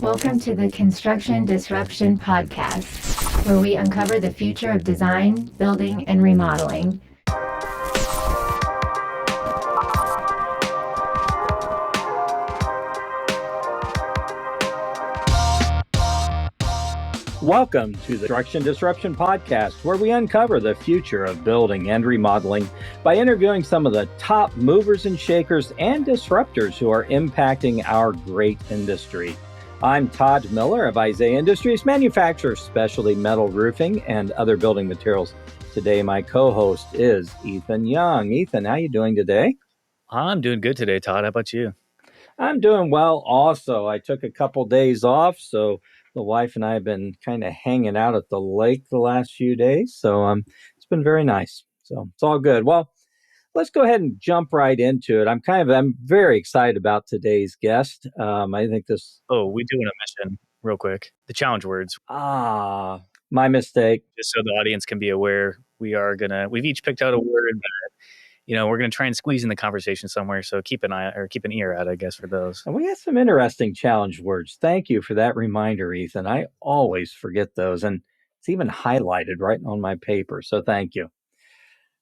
Welcome to the Construction Disruption Podcast, where we uncover the future of design, building, and remodeling. Welcome to the Construction Disruption Podcast, where we uncover the future of building and remodeling by interviewing some of the top movers and shakers and disruptors who are impacting our great industry. I'm Todd Miller of Isaiah Industries, manufacturer of specialty metal roofing and other building materials. Today, my co-host is Ethan Young. Ethan, how you doing today? I'm doing good today, Todd. How about you? I'm doing well also. I took a couple days off, so the wife and I have been kind of hanging out at the lake the last few days. So it's been very nice. So it's all good. Well, let's go ahead and jump right into it. I'm very excited about today's guest. I think this. Oh, we do want to mention real quick the challenge words. My mistake. Just so the audience can be aware, we've each picked out a word that, we're going to try and squeeze in the conversation somewhere. So keep an ear out, I guess, for those. And we have some interesting challenge words. Thank you for that reminder, Ethan. I always forget those, and it's even highlighted right on my paper. So thank you.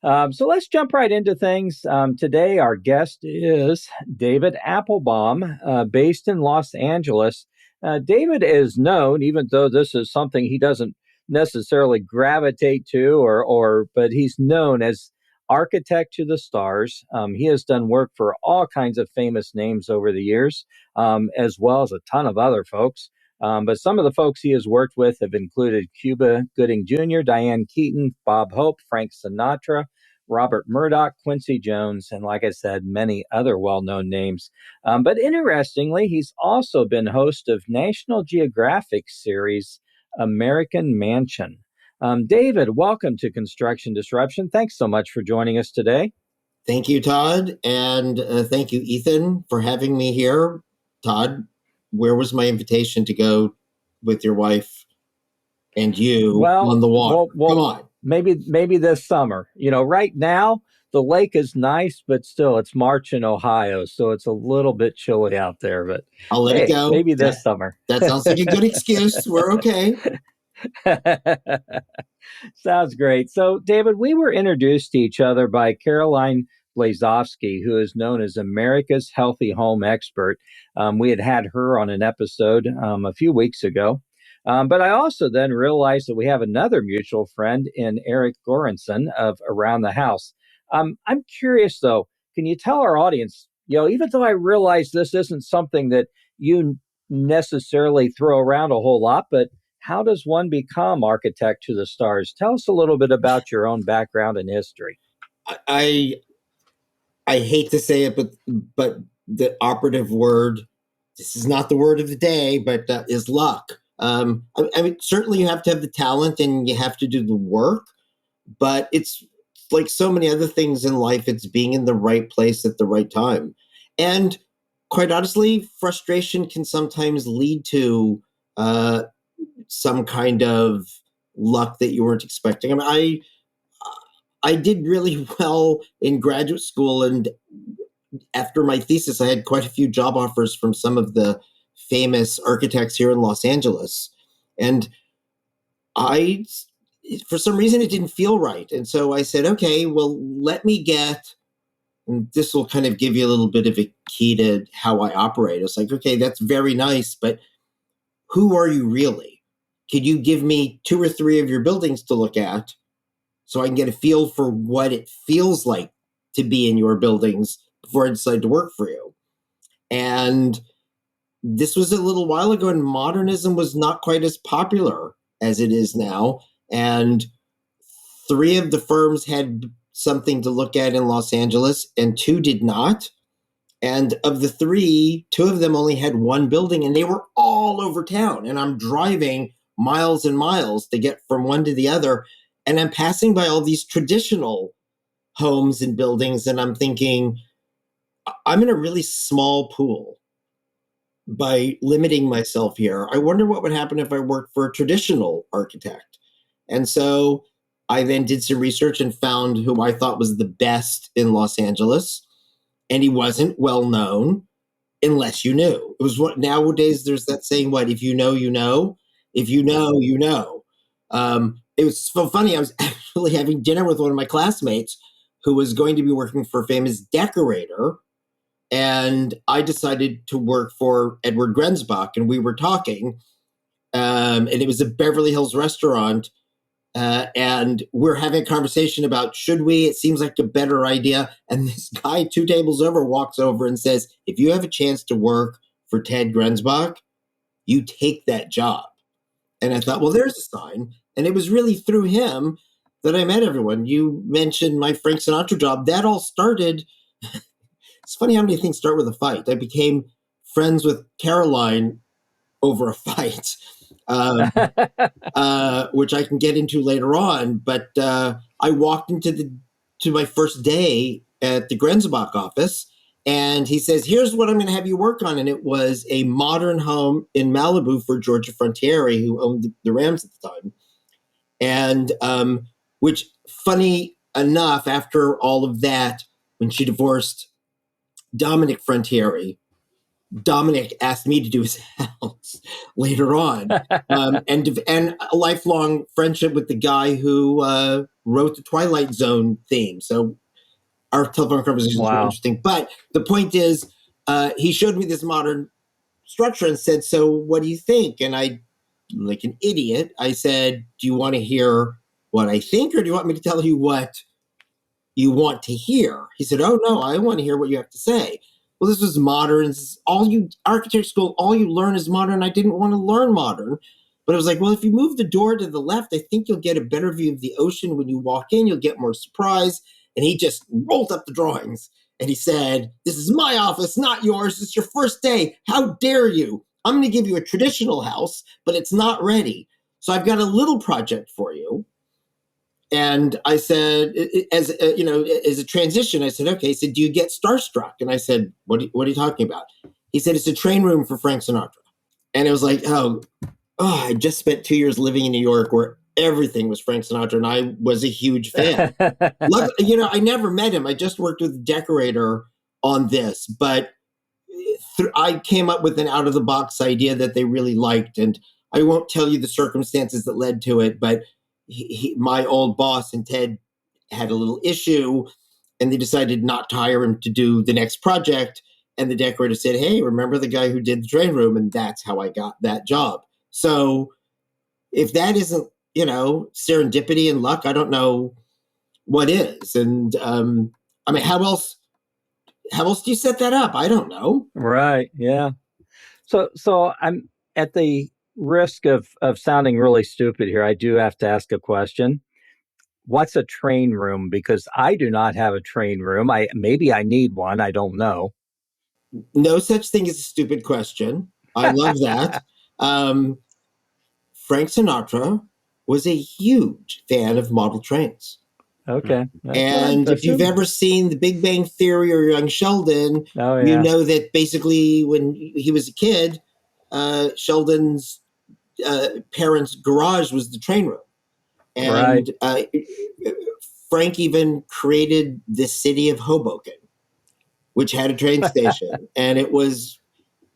So let's jump right into things. Today, our guest is David Applebaum, based in Los Angeles. David is known, even though this is something he doesn't necessarily gravitate to, but he's known as Architect to the Stars. He has done work for all kinds of famous names over the years, as well as a ton of other folks. But some of the folks he has worked with have included Cuba Gooding Jr., Diane Keaton, Bob Hope, Frank Sinatra, Robert Murdoch, Quincy Jones, and like I said, many other well-known names. But interestingly, he's also been host of National Geographic series American Mansion. David, welcome to Construction Disruption. Thanks so much for joining us today. Thank you, Todd. And thank you, Ethan, for having me here. Todd, where was my invitation to go with your wife and you on the water? Come on. Maybe this summer. Right now, the lake is nice, but still it's March in Ohio, so it's a little bit chilly out there. But I'll let it go. Maybe this summer. That sounds like a good excuse. We're okay. Sounds great. So, David, we were introduced to each other by Caroline Blazowski, who is known as America's Healthy Home Expert. We had her on an episode a few weeks ago. But I also then realized that we have another mutual friend in Eric Goranson of Around the House. I'm curious, though, can you tell our audience, even though I realize this isn't something that you necessarily throw around a whole lot, but how does one become Architect to the Stars? Tell us a little bit about your own background and history. I hate to say it, but the operative word, this is not the word of the day, but is luck. I mean, certainly you have to have the talent and you have to do the work, but it's like so many other things in life, it's being in the right place at the right time. And quite honestly, frustration can sometimes lead to some kind of luck that you weren't expecting. I mean, I did really well in graduate school, and after my thesis, I had quite a few job offers from some of the famous architects here in Los Angeles. And for some reason, it didn't feel right. And so I said, okay, well, let me and this will kind of give you a little bit of a key to how I operate. It's like, okay, that's very nice, but who are you really? Could you give me 2 or 3 of your buildings to look at so I can get a feel for what it feels like to be in your buildings before I decide to work for you? And this was a little while ago, and modernism was not quite as popular as it is now. And 3 of the firms had something to look at in Los Angeles, and 2 did not. And of the 3, 2 of them only had 1 building, and they were all over town. And I'm driving miles and miles to get from one to the other. And I'm passing by all these traditional homes and buildings, and I'm thinking, I'm in a really small pool by limiting myself here. I wonder what would happen if I worked for a traditional architect. And so I then did some research and found who I thought was the best in Los Angeles. And he wasn't well known, unless you knew. It was what nowadays there's that saying, what, if you know, you know, if you know, you know. It was so funny. I was actually having dinner with one of my classmates who was going to be working for a famous decorator. And I decided to work for Edward Grensbach, and we were talking, and it was a Beverly Hills restaurant. And we're having a conversation about, should we? It seems like a better idea. And this guy 2 tables over walks over and says, if you have a chance to work for Ted Grensbach, you take that job. And I thought, well, there's a sign. And it was really through him that I met everyone. You mentioned my Frank Sinatra job. That all started. It's funny how many things start with a fight. I became friends with Caroline over a fight. Which I can get into later on. But I walked into my first day at the Grensbach office, and he says, here's what I'm going to have you work on. And it was a modern home in Malibu for Georgia Frontiere, who owned the Rams at the time. And which, funny enough, after all of that, when she divorced Dominic Frontiere, Dominic asked me to do his house later on, and a lifelong friendship with the guy who wrote the Twilight Zone theme. So our telephone conversations were interesting. But the point is, he showed me this modern structure and said, so what do you think? And I, like an idiot, I said, do you want to hear what I think, or do you want me to tell you what you want to hear? He said, oh, no, I want to hear what you have to say. Well, this was modern. This is architecture school, all you learn is modern. I didn't want to learn modern. But I was like, well, if you move the door to the left, I think you'll get a better view of the ocean. When you walk in, you'll get more surprise. And he just rolled up the drawings and he said, this is my office, not yours. It's your first day. How dare you? I'm going to give you a traditional house, but it's not ready. So I've got a little project for you. And I said, as a transition, I said, okay. He said, do you get starstruck? And I said, what are you talking about? He said, it's a train room for Frank Sinatra. And it was like, I just spent 2 years living in New York where everything was Frank Sinatra, and I was a huge fan. I never met him. I just worked with a decorator on this, but I came up with an out-of-the-box idea that they really liked. And I won't tell you the circumstances that led to it, but my old boss and Ted had a little issue, and they decided not to hire him to do the next project. And the decorator said, hey, remember the guy who did the train room? And that's how I got that job. So if that isn't, serendipity and luck, I don't know what is. And how else do you set that up? I don't know. Right. Yeah. So I'm at the risk of sounding really stupid here. I do have to ask a question. What's a train room? Because I do not have a train room. Maybe I need one. I don't know. No such thing as a stupid question. I love that. Frank Sinatra was a huge fan of model trains. Okay. And if you've ever seen The Big Bang Theory or Young Sheldon, you know that basically when he was a kid, Sheldon's parents' garage was the train room. And Frank even created the city of Hoboken, which had a train station. And it was,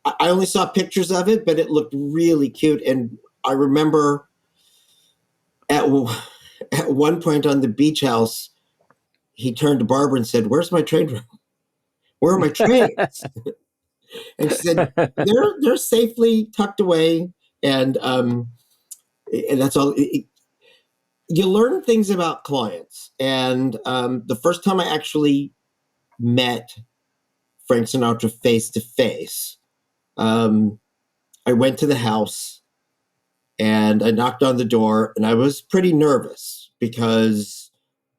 I only saw pictures of it, but it looked really cute. And I remember at one point on the beach house, he turned to Barbara and said, where's my train room? Where are my trains? And she said, they're safely tucked away. And that's all. You learn things about clients. And the first time I actually met Frank Sinatra face to face, I went to the house and I knocked on the door, and I was pretty nervous because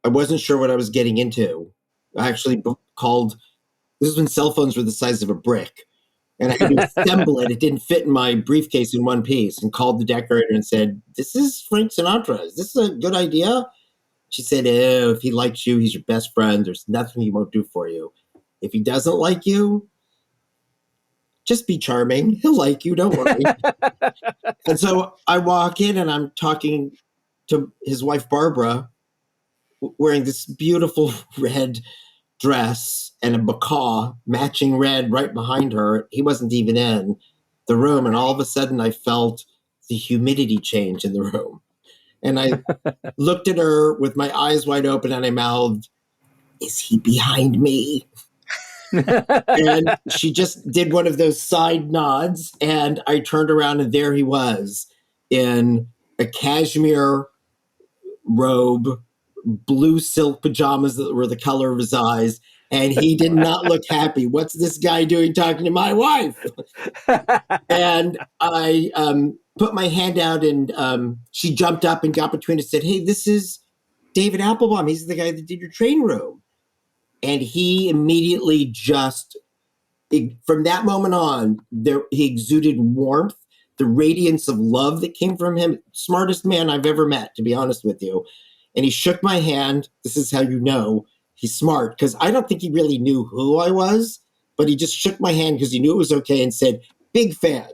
I wasn't sure what I was getting into. I actually called, this is when cell phones were the size of a brick, and I had to assemble it. It didn't fit in my briefcase in one piece, and called the decorator and said, this is Frank Sinatra. Is this a good idea? She said, if he likes you, he's your best friend. There's nothing he won't do for you. If he doesn't like you, just be charming. He'll like you. Don't worry. And so I walk in and I'm talking to his wife, Barbara, wearing this beautiful red dress. and a macaw matching red right behind her. He wasn't even in the room. And all of a sudden I felt the humidity change in the room. And I looked at her with my eyes wide open and I mouthed, "Is he behind me?" And she just did one of those side nods. And I turned around and there he was in a cashmere robe, blue silk pajamas that were the color of his eyes. And he did not look happy. "What's this guy doing talking to my wife?" And I put my hand out and she jumped up and got between us and said, "Hey, this is David Applebaum. He's the guy that did your train room." And he immediately from that moment on, he exuded warmth, the radiance of love that came from him. Smartest man I've ever met, to be honest with you. And he shook my hand. This is how you know he's smart, because I don't think he really knew who I was, but he just shook my hand because he knew it was okay and said, "Big fan."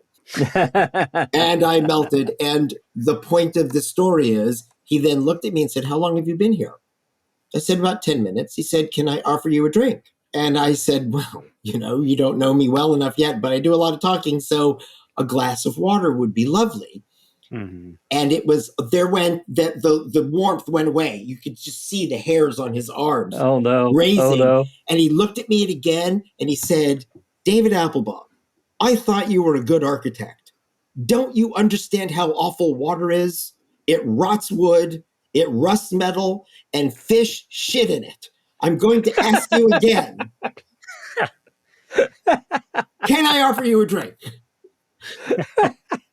And I melted. And the point of the story is he then looked at me and said, "How long have you been here?" I said, "About 10 minutes. He said, "Can I offer you a drink?" And I said, "Well, you don't know me well enough yet, but I do a lot of talking, so a glass of water would be lovely." Mm-hmm. And it was, the warmth went away. You could just see the hairs on his arms Oh no. raising. Oh no. And he looked at me again and he said, "David Applebaum, I thought you were a good architect. Don't you understand how awful water is? It rots wood, it rusts metal, and fish shit in it. I'm going to ask you again. Can I offer you a drink?"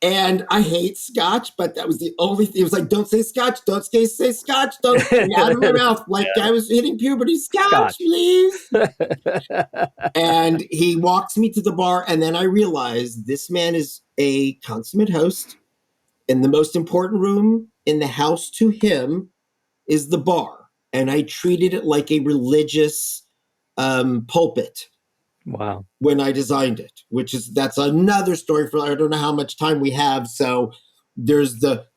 And I hate scotch, but that was the only thing. It was like, "Don't say scotch, don't say scotch, don't get out of my mouth." Like I was hitting puberty. Scotch, please. And he walks me to the bar, and then I realized this man is a consummate host, and the most important room in the house to him is the bar. And I treated it like a religious pulpit. Wow. When I designed it, that's another story for, I don't know how much time we have. So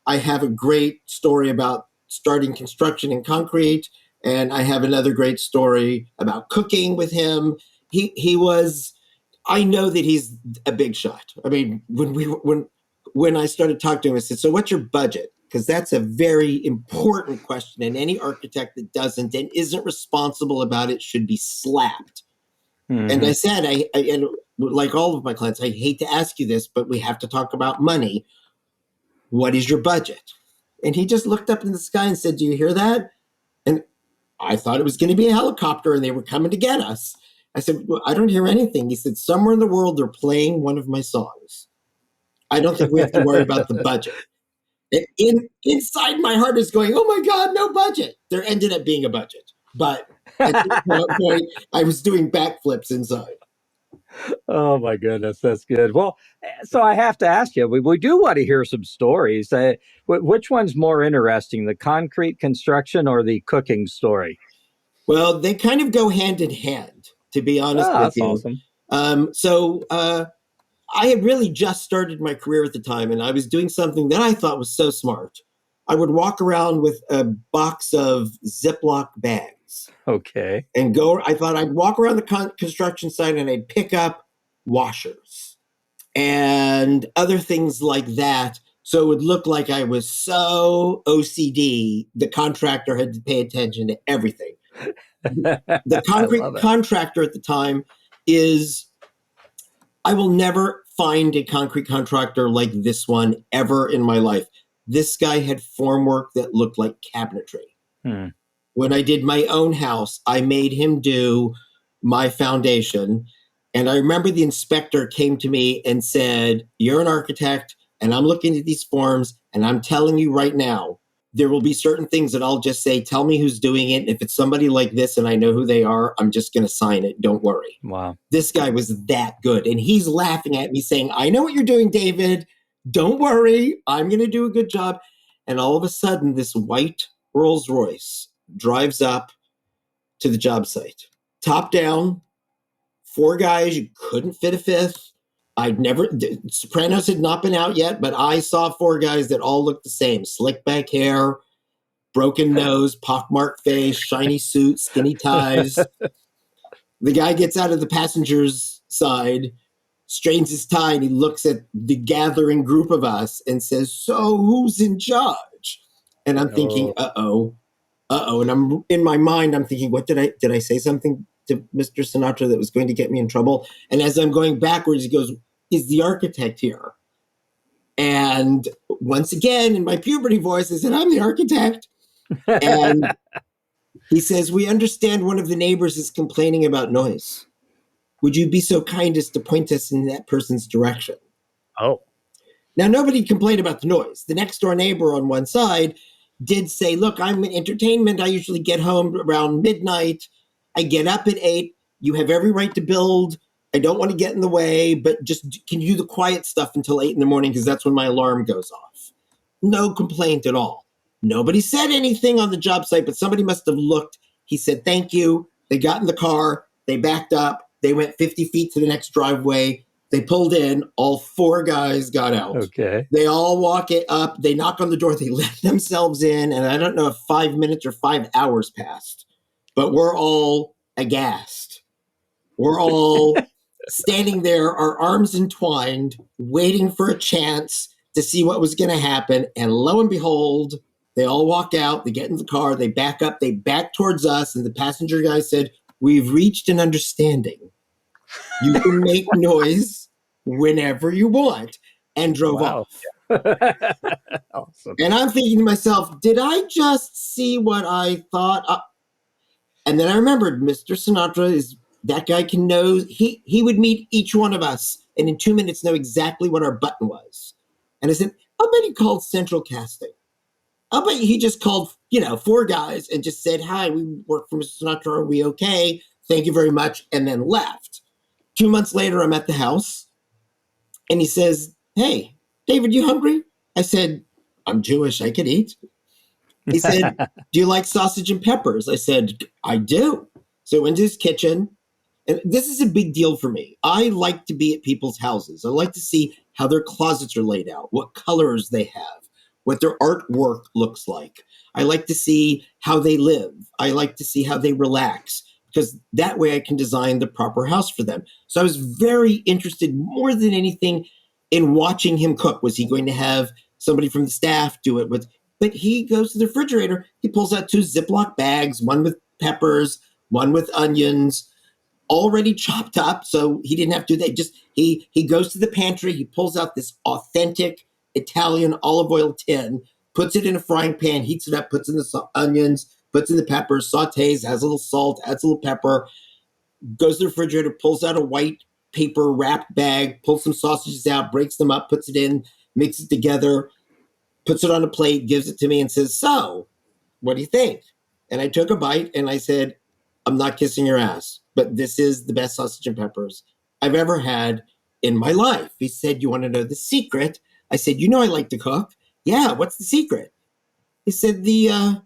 I have a great story about starting construction in concrete. And I have another great story about cooking with him. I know that he's a big shot. I mean, when I started talking to him, I said, "So what's your budget?" Because that's a very important question. And any architect that doesn't and isn't responsible about it should be slapped. Mm-hmm. And I said, and like all of my clients, I hate to ask you this, but we have to talk about money. What is your budget? And he just looked up in the sky and said, "Do you hear that?" And I thought it was going to be a helicopter and they were coming to get us. I said, "Well, I don't hear anything." He said, "Somewhere in the world, they're playing one of my songs. I don't think we have to worry about the budget." And inside my heart is going, "Oh my God, no budget." There ended up being a budget. But at that point, I was doing backflips inside. Oh my goodness, that's good. Well, so I have to ask you, we do want to hear some stories. Which one's more interesting, the concrete construction or the cooking story? Well, they kind of go hand in hand, to be honest with that's you. Awesome. So I had really just started my career at the time, and I was doing something that I thought was so smart. I would walk around with a box of Ziploc bags. Okay. And I thought I'd walk around the construction site and I'd pick up washers and other things like that. So it would look like I was so OCD, the contractor had to pay attention to everything. The concrete contractor at the time I will never find a concrete contractor like this one ever in my life. This guy had formwork that looked like cabinetry. When I did my own house, I made him do my foundation. And I remember the inspector came to me and said, "You're an architect, and I'm looking at these forms, and I'm telling you right now, there will be certain things that I'll just say, tell me who's doing it. And if it's somebody like this and I know who they are, I'm just going to sign it. Don't worry." Wow. This guy was that good. And he's laughing at me saying, "I know what you're doing, David. Don't worry. I'm going to do a good job." And all of a sudden, this white Rolls Royce drives up to the job site. Top down, 4 guys, you couldn't fit a fifth. Sopranos had not been out yet, but I saw 4 guys that all looked the same. Slick back hair, broken nose, pockmarked face, shiny suit, skinny ties. The guy gets out of the passenger's side, strains his tie, and he looks at the gathering group of us and says, "So who's in charge?" And I'm thinking, uh-oh. And I'm in my mind, I'm thinking, what did I say something to Mr. Sinatra that was going to get me in trouble? And as I'm going backwards, he goes, "Is the architect here?" And once again, in my puberty voice, I said, "I'm the architect." And he says, "We understand one of the neighbors is complaining about noise. Would you be so kind as to point us in that person's direction?" Oh. Now, nobody complained about the noise. The next door neighbor on one side did say, "Look, I'm in entertainment. I usually get home around midnight. I get up at 8. You have every right to build. I don't want to get in the way, but just can you do the quiet stuff until 8 in the morning because that's when my alarm goes off." No complaint at all. Nobody said anything on the job site, but somebody must have looked. He said, "Thank you." They got in the car. They backed up. They went 50 feet to the next driveway. They pulled in. All 4 guys got out. Okay. They all walk it up. They knock on the door. They let themselves in. And I don't know if 5 minutes or 5 hours passed, but we're all aghast. We're all standing there, our arms entwined, waiting for a chance to see what was going to happen. And lo and behold, they all walk out. They get in the car. They back up. They back towards us. And the passenger guy said, "We've reached an understanding. You can make noise whenever you want," and drove Wow. off. Awesome. And I'm thinking to myself, did I just see what I thought? And then I remembered Mr. Sinatra is that guy can know. He would meet each one of us and in 2 minutes know exactly what our button was. And I said, I'll bet he called central casting. I'll bet he just called, 4 guys and just said, "Hi, we work for Mr. Sinatra. Are we okay? Thank you very much." And then left. 2 months later, I'm at the house and he says, "Hey, David, you hungry?" I said, "I'm Jewish. I could eat." He said, "Do you like sausage and peppers?" I said, "I do." So I went to his kitchen. And this is a big deal for me. I like to be at people's houses. I like to see how their closets are laid out, what colors they have, what their artwork looks like. I like to see how they live. I like to see how they relax, because that way I can design the proper house for them. So I was very interested more than anything in watching him cook. Was he going to have somebody from the staff do it? But he goes to the refrigerator. He pulls out 2 Ziploc bags, one with peppers, one with onions, already chopped up, so he didn't have to do that. Just he goes to the pantry, he pulls out this authentic Italian olive oil tin, puts it in a frying pan, heats it up, puts in the onions, puts in the peppers, sautés, adds a little salt, adds a little pepper, goes to the refrigerator, pulls out a white paper wrapped bag, pulls some sausages out, breaks them up, puts it in, mixes it together, puts it on a plate, gives it to me and says, "So, what do you think?" And I took a bite and I said, "I'm not kissing your ass, but this is the best sausage and peppers I've ever had in my life." He said, "You want to know the secret?" I said, "I like to cook." "Yeah, what's the secret?" He said, the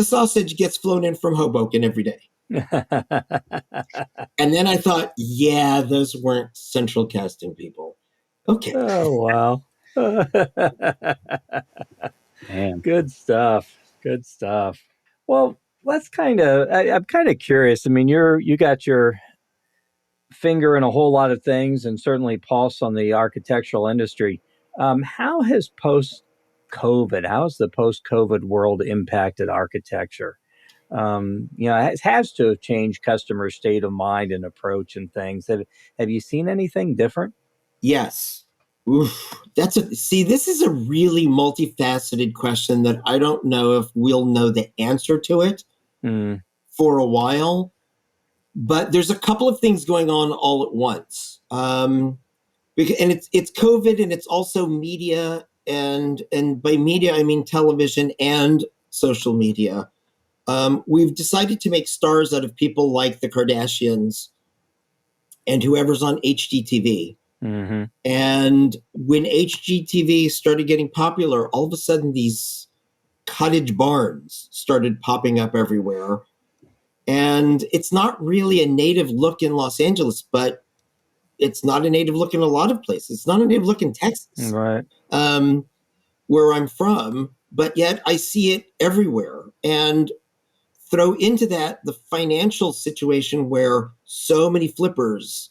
sausage gets flown in from Hoboken every day." And then I thought, yeah, those weren't central casting people. Okay. Oh, wow. Man. Good stuff. Good stuff. Well, let's I'm kind of curious. I mean, you got your finger in a whole lot of things and certainly pulse on the architectural industry. How has the post-COVID world impacted architecture? It has to have changed customer state of mind and approach and things. Have you seen anything different? Yes. Oof. This is a really multifaceted question that I don't know if we'll know the answer to it for a while. But there's a couple of things going on all at once. And it's COVID, and it's also media, and by media I mean television and social media. We've decided to make stars out of people like the Kardashians and whoever's on HGTV. Mm-hmm. And when HGTV started getting popular, all of a sudden these cottage barns started popping up everywhere. And it's not really a native look in Los Angeles, but it's not a native look in a lot of places. It's not a native look in Texas, right? Where I'm from, but yet I see it everywhere. And throw into that the financial situation where so many flippers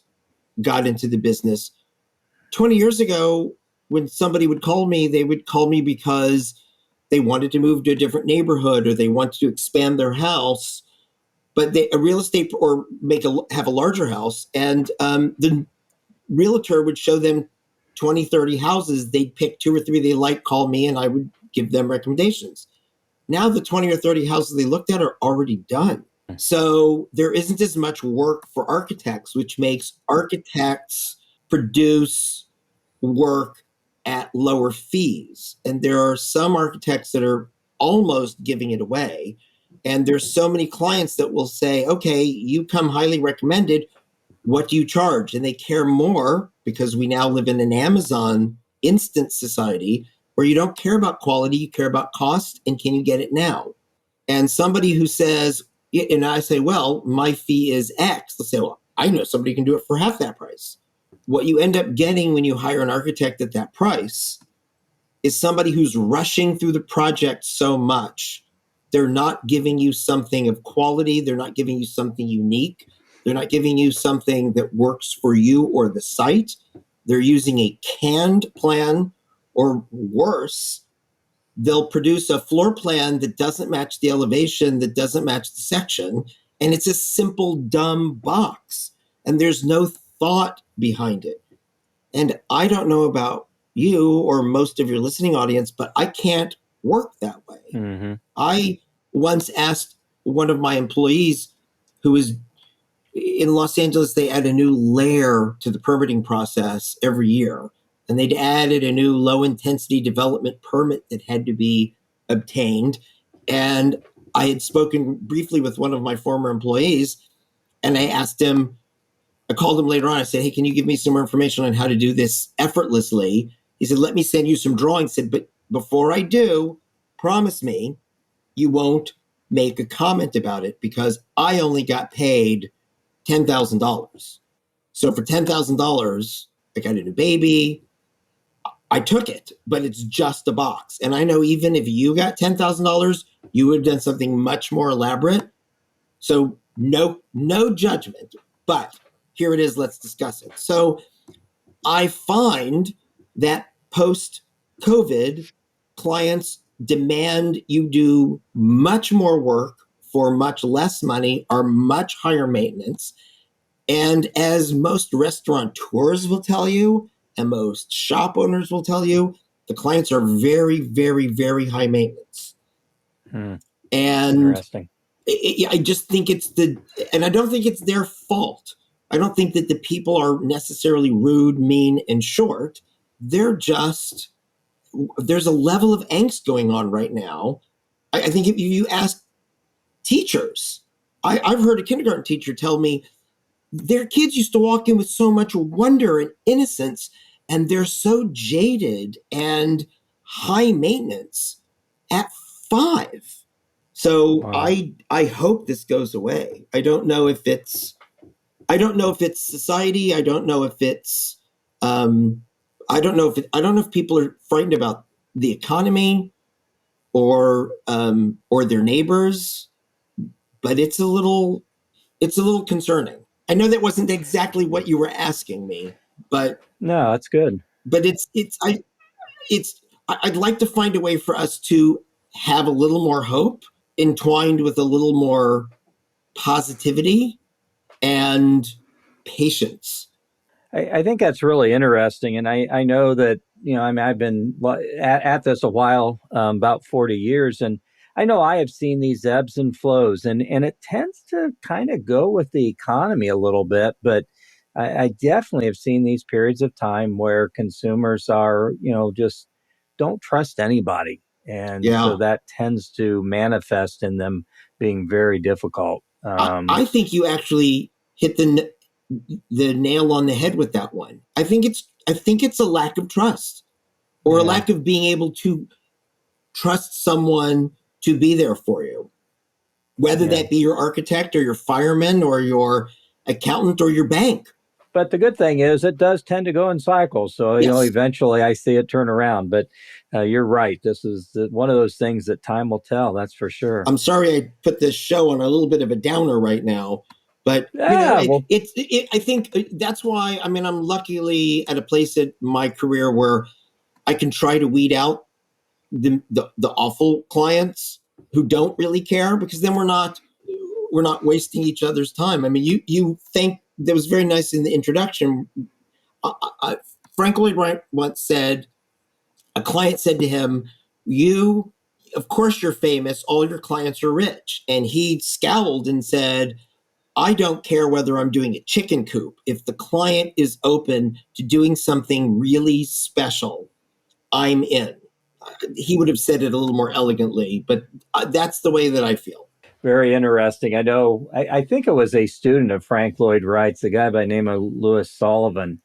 got into the business. 20 years ago, when somebody would call me, they would call me because they wanted to move to a different neighborhood or they wanted to expand their house, but a real estate or have a larger house. And the realtor would show them 20, 30 houses. They'd pick 2 or 3 they like, call me, and I would give them recommendations. Now the 20 or 30 houses they looked at are already done. So there isn't as much work for architects, which makes architects produce work at lower fees. And there are some architects that are almost giving it away. And there's so many clients that will say, okay, you come highly recommended. What do you charge? And they care more because we now live in an Amazon instant society where you don't care about quality, you care about cost, and can you get it now? And somebody who says, and I say, well, my fee is X, they'll say, well, I know somebody can do it for half that price. What you end up getting when you hire an architect at that price is somebody who's rushing through the project so much. They're not giving you something of quality. They're not giving you something unique. They're not giving you something that works for you or the site. They're using a canned plan, or worse, they'll produce a floor plan that doesn't match the elevation, that doesn't match the section, and it's a simple, dumb box. And there's no thought behind it. And I don't know about you or most of your listening audience, but I can't work that way. Mm-hmm. I once asked one of my employees who is in Los Angeles, they add a new layer to the permitting process every year. And they'd added a new low intensity development permit that had to be obtained. And I had spoken briefly with one of my former employees, and I asked him, I called him later on. I said, hey, can you give me some more information on how to do this effortlessly? He said, let me send you some drawings. I said, but before I do, promise me you won't make a comment about it because I only got paid $10,000. So for $10,000, I got a new baby. I took it, but it's just a box. And I know even if you got $10,000, you would have done something much more elaborate. So no judgment, but here it is. Let's discuss it. So I find that post-COVID, clients demand you do much more work for much less money, are much higher maintenance. And as most restaurateurs will tell you, and most shop owners will tell you, the clients are very, very, very high maintenance. And Interesting. I just think and I don't think it's their fault. I don't think that the people are necessarily rude, mean, and short. There's a level of angst going on right now. I think if you ask teachers, I've heard a kindergarten teacher tell me their kids used to walk in with so much wonder and innocence, and they're so jaded and high maintenance at 5. So wow. I hope this goes away. I don't know if it's society. I don't know if it's I don't know if people are frightened about the economy or their neighbors, but it's a little concerning. I know that wasn't exactly what you were asking me, but No, that's good. But I'd like to find a way for us to have a little more hope entwined with a little more positivity and patience. I think that's really interesting. And I know that, I've been at this a while, about 40 years. And I know I have seen these ebbs and flows, and it tends to kind of go with the economy a little bit. But I definitely have seen these periods of time where consumers are, just don't trust anybody. And so that tends to manifest in them being very difficult. I think you actually hit the nail on the head with that one. I think it's a lack of trust or a lack of being able to trust someone to be there for you, whether that be your architect or your fireman or your accountant or your bank. But the good thing is it does tend to go in cycles. So, Yes. eventually I see it turn around. But you're right. This is one of those things that time will tell. That's for sure. I'm sorry I put this show on a little bit of a downer right now, but Yeah, well, I think that's why. I mean, I'm luckily at a place in my career where I can try to weed out the awful clients who don't really care, because then we're not wasting each other's time. I mean, you think that was very nice in the introduction. Frank Lloyd Wright once said, a client said to him, "You, of course, you're famous. All your clients are rich." And he scowled and said, "I don't care whether I'm doing a chicken coop. If the client is open to doing something really special, I'm in." He would have said it a little more elegantly, but that's the way that I feel. very interesting. I know, I think it was a student of Frank Lloyd Wright's, a guy by the name of Louis Sullivan,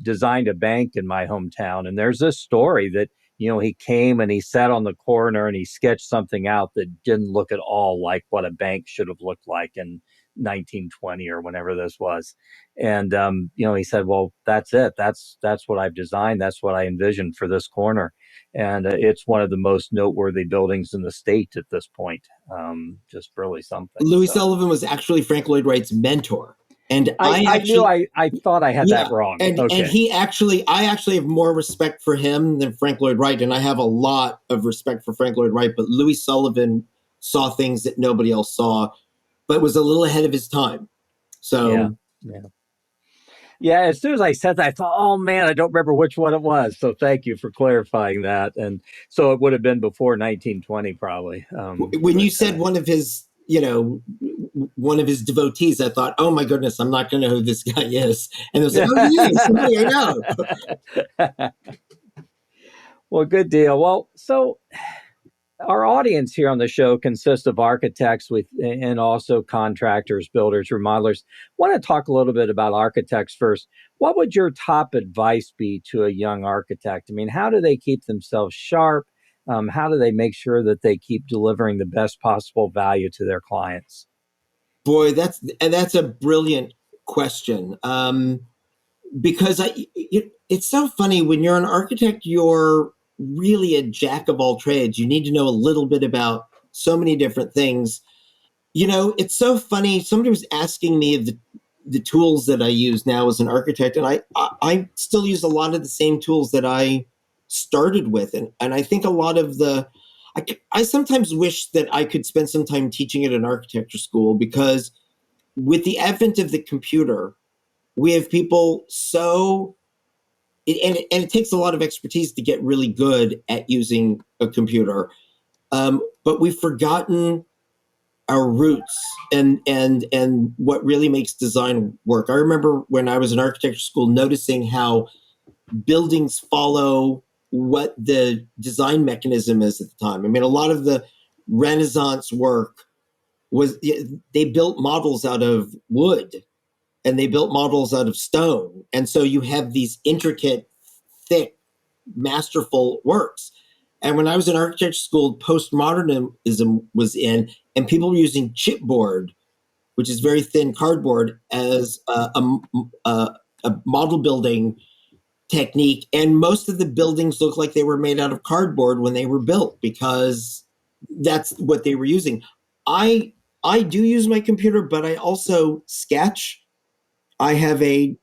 designed a bank in my hometown. And there's this story that, he came and he sat on the corner and he sketched something out that didn't look at all like what a bank should have looked like in 1920 or whenever this was. And, he said, well, that's it. That's what I've designed. That's what I envisioned for this corner. And it's one of the most noteworthy buildings in the state at this point. Just really something. Louis Sullivan was actually Frank Lloyd Wright's mentor. And I thought I had that wrong. And I actually have more respect for him than Frank Lloyd Wright, and I have a lot of respect for Frank Lloyd Wright. But Louis Sullivan saw things that nobody else saw, but was a little ahead of his time. So yeah. As soon as I said that, I thought, oh man, I don't remember which one it was. So thank you for clarifying that. And so it would have been before 1920, probably. When you said one of his devotees, I thought, oh my goodness, I'm not going to know who this guy is. And it was like, oh, yeah, somebody I know. Well, good deal. Well, so our audience here on the show consists of architects and also contractors, builders, remodelers. Want to talk a little bit about architects first. What would your top advice be to a young architect? I mean, how do they keep themselves sharp? How do they make sure that they keep delivering the best possible value to their clients? Boy, that's a brilliant question. Because it's so funny when you're an architect, you're really a jack of all trades. You need to know a little bit about so many different things. It's so funny. Somebody was asking me of the tools that I use now as an architect, and I still use a lot of the same tools that I started with, and I think a lot of I sometimes wish that I could spend some time teaching at an architecture school, because with the advent of the computer, we have people and it takes a lot of expertise to get really good at using a computer, but we've forgotten our roots and what really makes design work. I remember when I was in architecture school noticing how buildings follow what the design mechanism is at the time. I mean, a lot of the Renaissance work they built models out of wood, and they built models out of stone. And so you have these intricate, thick, masterful works. And when I was in architecture school, postmodernism was in, and people were using chipboard, which is very thin cardboard, as a model building technique. And most of the buildings looked like they were made out of cardboard when they were built, because that's what they were using. I do use my computer, but I also sketch. I have a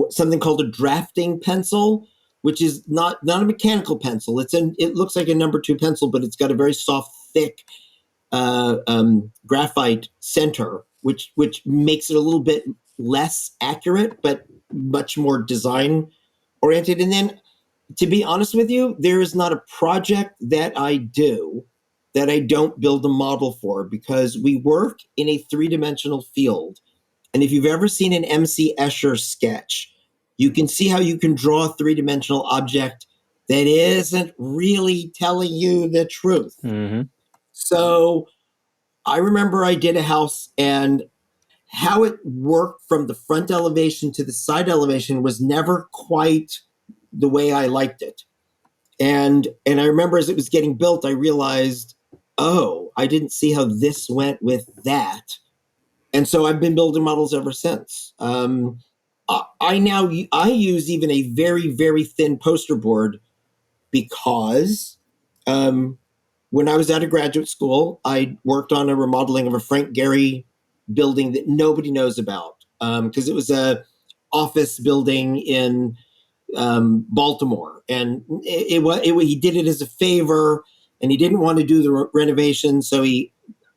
something called a drafting pencil, which is not a mechanical pencil. It looks like a number 2 pencil, but it's got a very soft, thick graphite center, which makes it a little bit less accurate, but much more design oriented. And then, to be honest with you, there is not a project that I do that I don't build a model for, because we work in a 3-dimensional field. And if you've ever seen an MC Escher sketch, you can see how you can draw a 3-dimensional object that isn't really telling you the truth. Mm-hmm. So I remember I did a house, and how it worked from the front elevation to the side elevation was never quite the way I liked it. And I remember as it was getting built, I realized, oh, I didn't see how this went with that. And so I've been building models ever since. I use even a very, very thin poster board because when I was out of graduate school, I worked on a remodeling of a Frank Gehry building that nobody knows about because it was a office building in Baltimore, and he did it as a favor, and he didn't want to do the renovation, so he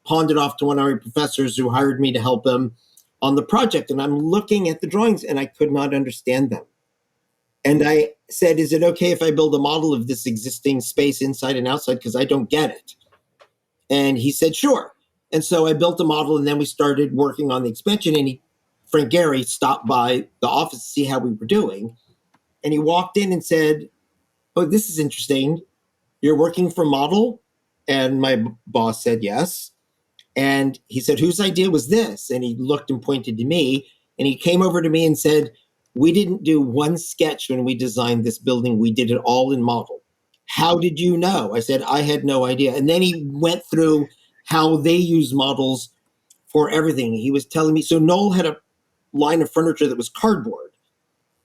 pawned it off to one of our professors who hired me to help him on the project. And I'm looking at the drawings, and I could not understand them. And I said, is it okay if I build a model of this existing space inside and outside? Because I don't get it. And he said, sure. And so I built a model, and then we started working on the expansion. And Frank Gehry stopped by the office to see how we were doing. And he walked in and said, oh, this is interesting. You're working for model? And my boss said, yes. And he said, whose idea was this? And he looked and pointed to me. And he came over to me and said, we didn't do one sketch when we designed this building. We did it all in model. How did you know? I said, I had no idea. And then he went through how they use models for everything. He was telling me, so Noel had a line of furniture that was cardboard,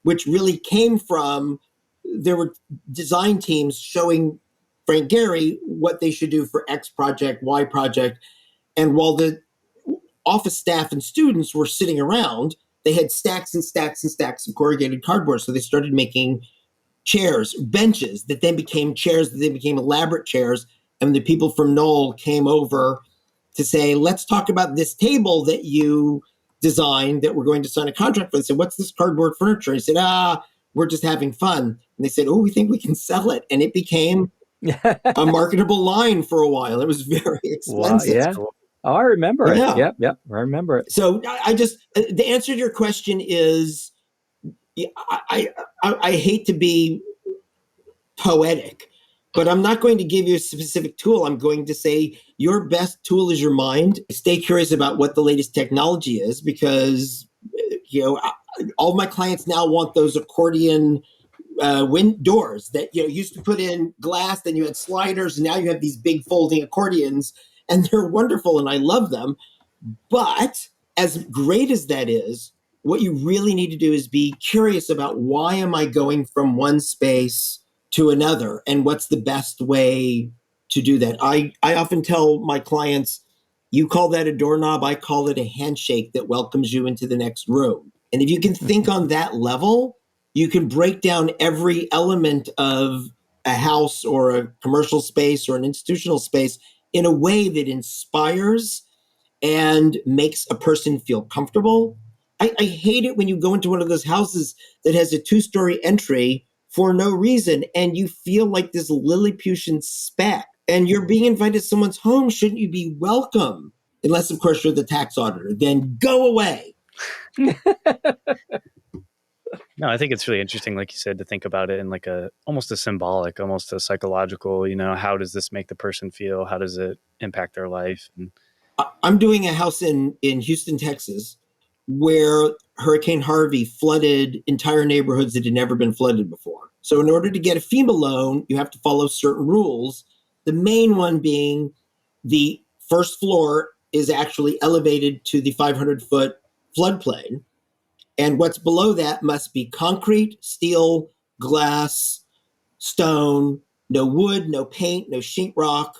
which really came from, there were design teams showing Frank Gehry what they should do for X project, Y project. And while the office staff and students were sitting around, they had stacks and stacks and stacks of corrugated cardboard. So they started making chairs, benches that then became chairs, that then became elaborate chairs. And the people from Knoll came over to say, let's talk about this table that you designed that we're going to sign a contract for. They said, what's this cardboard furniture? I said, we're just having fun. And they said, oh, we think we can sell it. And it became a marketable line for a while. It was very expensive. Wow, yeah. Oh, I remember it. Yep, I remember it. So I just, the answer to your question is, I hate to be poetic, but I'm not going to give you a specific tool. I'm going to say your best tool is your mind. Stay curious about what the latest technology is, because all of my clients now want those accordion doors that used to put in glass, then you had sliders, and now you have these big folding accordions, and they're wonderful and I love them. But as great as that is, what you really need to do is be curious about, why am I going from one space to another, and what's the best way to do that? I often tell my clients, you call that a doorknob, I call it a handshake that welcomes you into the next room. And if you can think on that level, you can break down every element of a house or a commercial space or an institutional space in a way that inspires and makes a person feel comfortable. I hate it when you go into one of those houses that has a 2-story entry for no reason, and you feel like this Lilliputian speck, and you're being invited to someone's home. Shouldn't you be welcome? Unless, of course, you're the tax auditor. Then go away. No, I think it's really interesting, like you said, to think about it in like almost a symbolic, almost a psychological, how does this make the person feel? How does it impact their life? And I'm doing a house in Houston, Texas, where Hurricane Harvey flooded entire neighborhoods that had never been flooded before. So in order to get a FEMA loan, you have to follow certain rules. The main one being the first floor is actually elevated to the 500-foot floodplain. And what's below that must be concrete, steel, glass, stone, no wood, no paint, no sheetrock,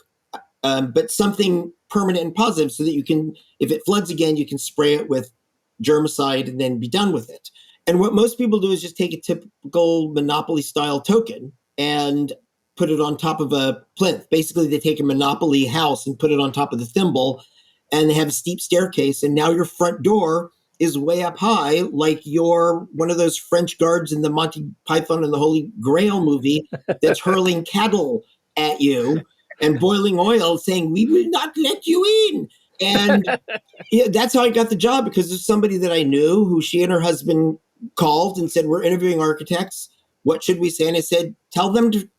but something permanent and positive, so that you can, if it floods again, you can spray it with germicide and then be done with it. And what most people do is just take a typical Monopoly style token and put it on top of a plinth. Basically, they take a Monopoly house and put it on top of the thimble, and they have a steep staircase. And now your front door is way up high, like you're one of those French guards in the Monty Python and the Holy Grail movie that's hurling cattle at you and boiling oil, saying, we will not let you in. And that's how I got the job, because there's somebody that I knew who, she and her husband called and said, we're interviewing architects. What should we say? And I said, tell them to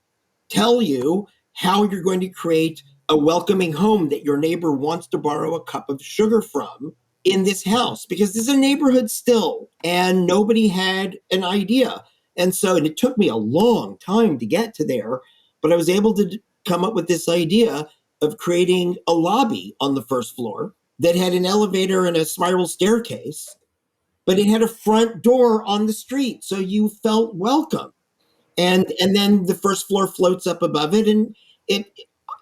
tell you how you're going to create a welcoming home that your neighbor wants to borrow a cup of sugar from in this house, because there's a neighborhood still and nobody had an idea. And it took me a long time to get to there, but I was able to come up with this idea of creating a lobby on the first floor that had an elevator and a spiral staircase, but it had a front door on the street, so you felt welcome. And then the first floor floats up above it, and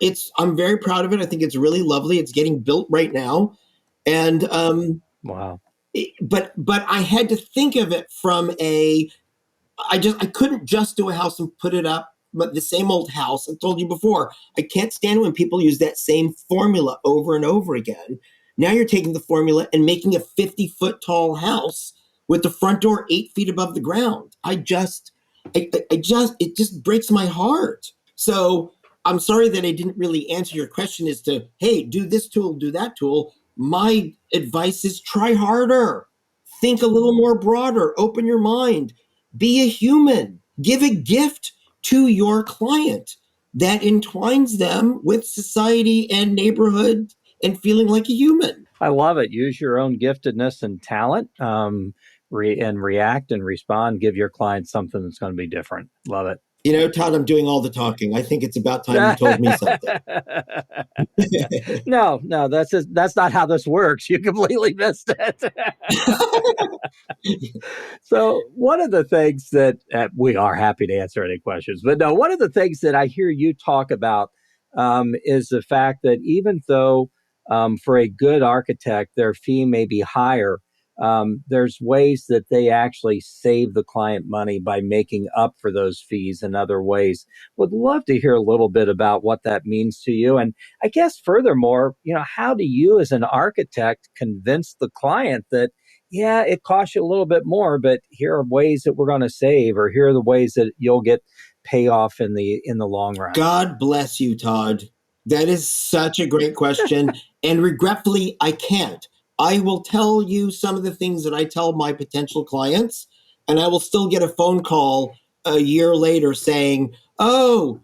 it's I'm very proud of it. I think it's really lovely. It's getting built right now, and Wow. but I had to think of it from I couldn't just do a house and put it up, but the same old house. I told you before, I can't stand when people use that same formula over and over again. Now you're taking the formula and making a 50-foot tall house with the front door 8 feet above the ground. It just breaks my heart. So I'm sorry that I didn't really answer your question as to, hey, do this tool, do that tool. My advice is try harder. Think a little more broader. Open your mind. Be a human. Give a gift to your client that entwines them with society and neighborhood and feeling like a human. I love it. Use your own giftedness and talent, and react and respond. Give your client something that's going to be different. Love it. You know, Todd, I'm doing all the talking. I think it's about time you told me something. No, that's not how this works. You completely missed it. So one of the things that we are happy to answer any questions, but no, one of the things that I hear you talk about is the fact that even though for a good architect, their fee may be higher, there's ways that they actually save the client money by making up for those fees in other ways. Would love to hear a little bit about what that means to you. And I guess furthermore, how do you as an architect convince the client that, yeah, it costs you a little bit more, but here are ways that we're going to save, or here are the ways that you'll get payoff in the long run? God bless you, Todd. That is such a great question. And regretfully, I can't. I will tell you some of the things that I tell my potential clients, and I will still get a phone call a year later saying, oh,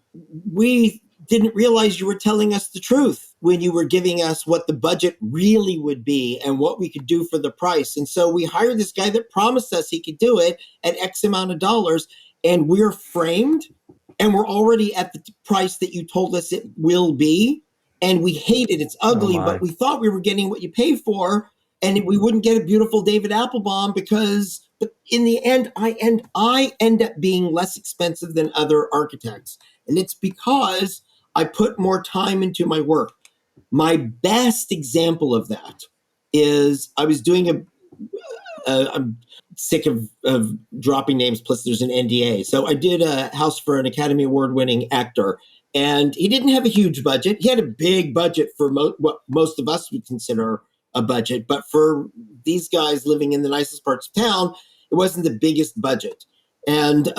we didn't realize you were telling us the truth when you were giving us what the budget really would be and what we could do for the price. And so we hired this guy that promised us he could do it at X amount of dollars, and we're framed, and we're already at the price that you told us it will be. And we hate it. It's ugly, but we thought we were getting what you pay for, and we wouldn't get a beautiful David Applebaum but in the end, I end up being less expensive than other architects. And it's because I put more time into my work. My best example of that is I was doing I'm sick of dropping names, plus there's an NDA. So I did a house for an Academy Award winning actor, and he didn't have a huge budget. He had a big budget for what most of us would consider a budget, but for these guys living in the nicest parts of town, it wasn't the biggest budget. And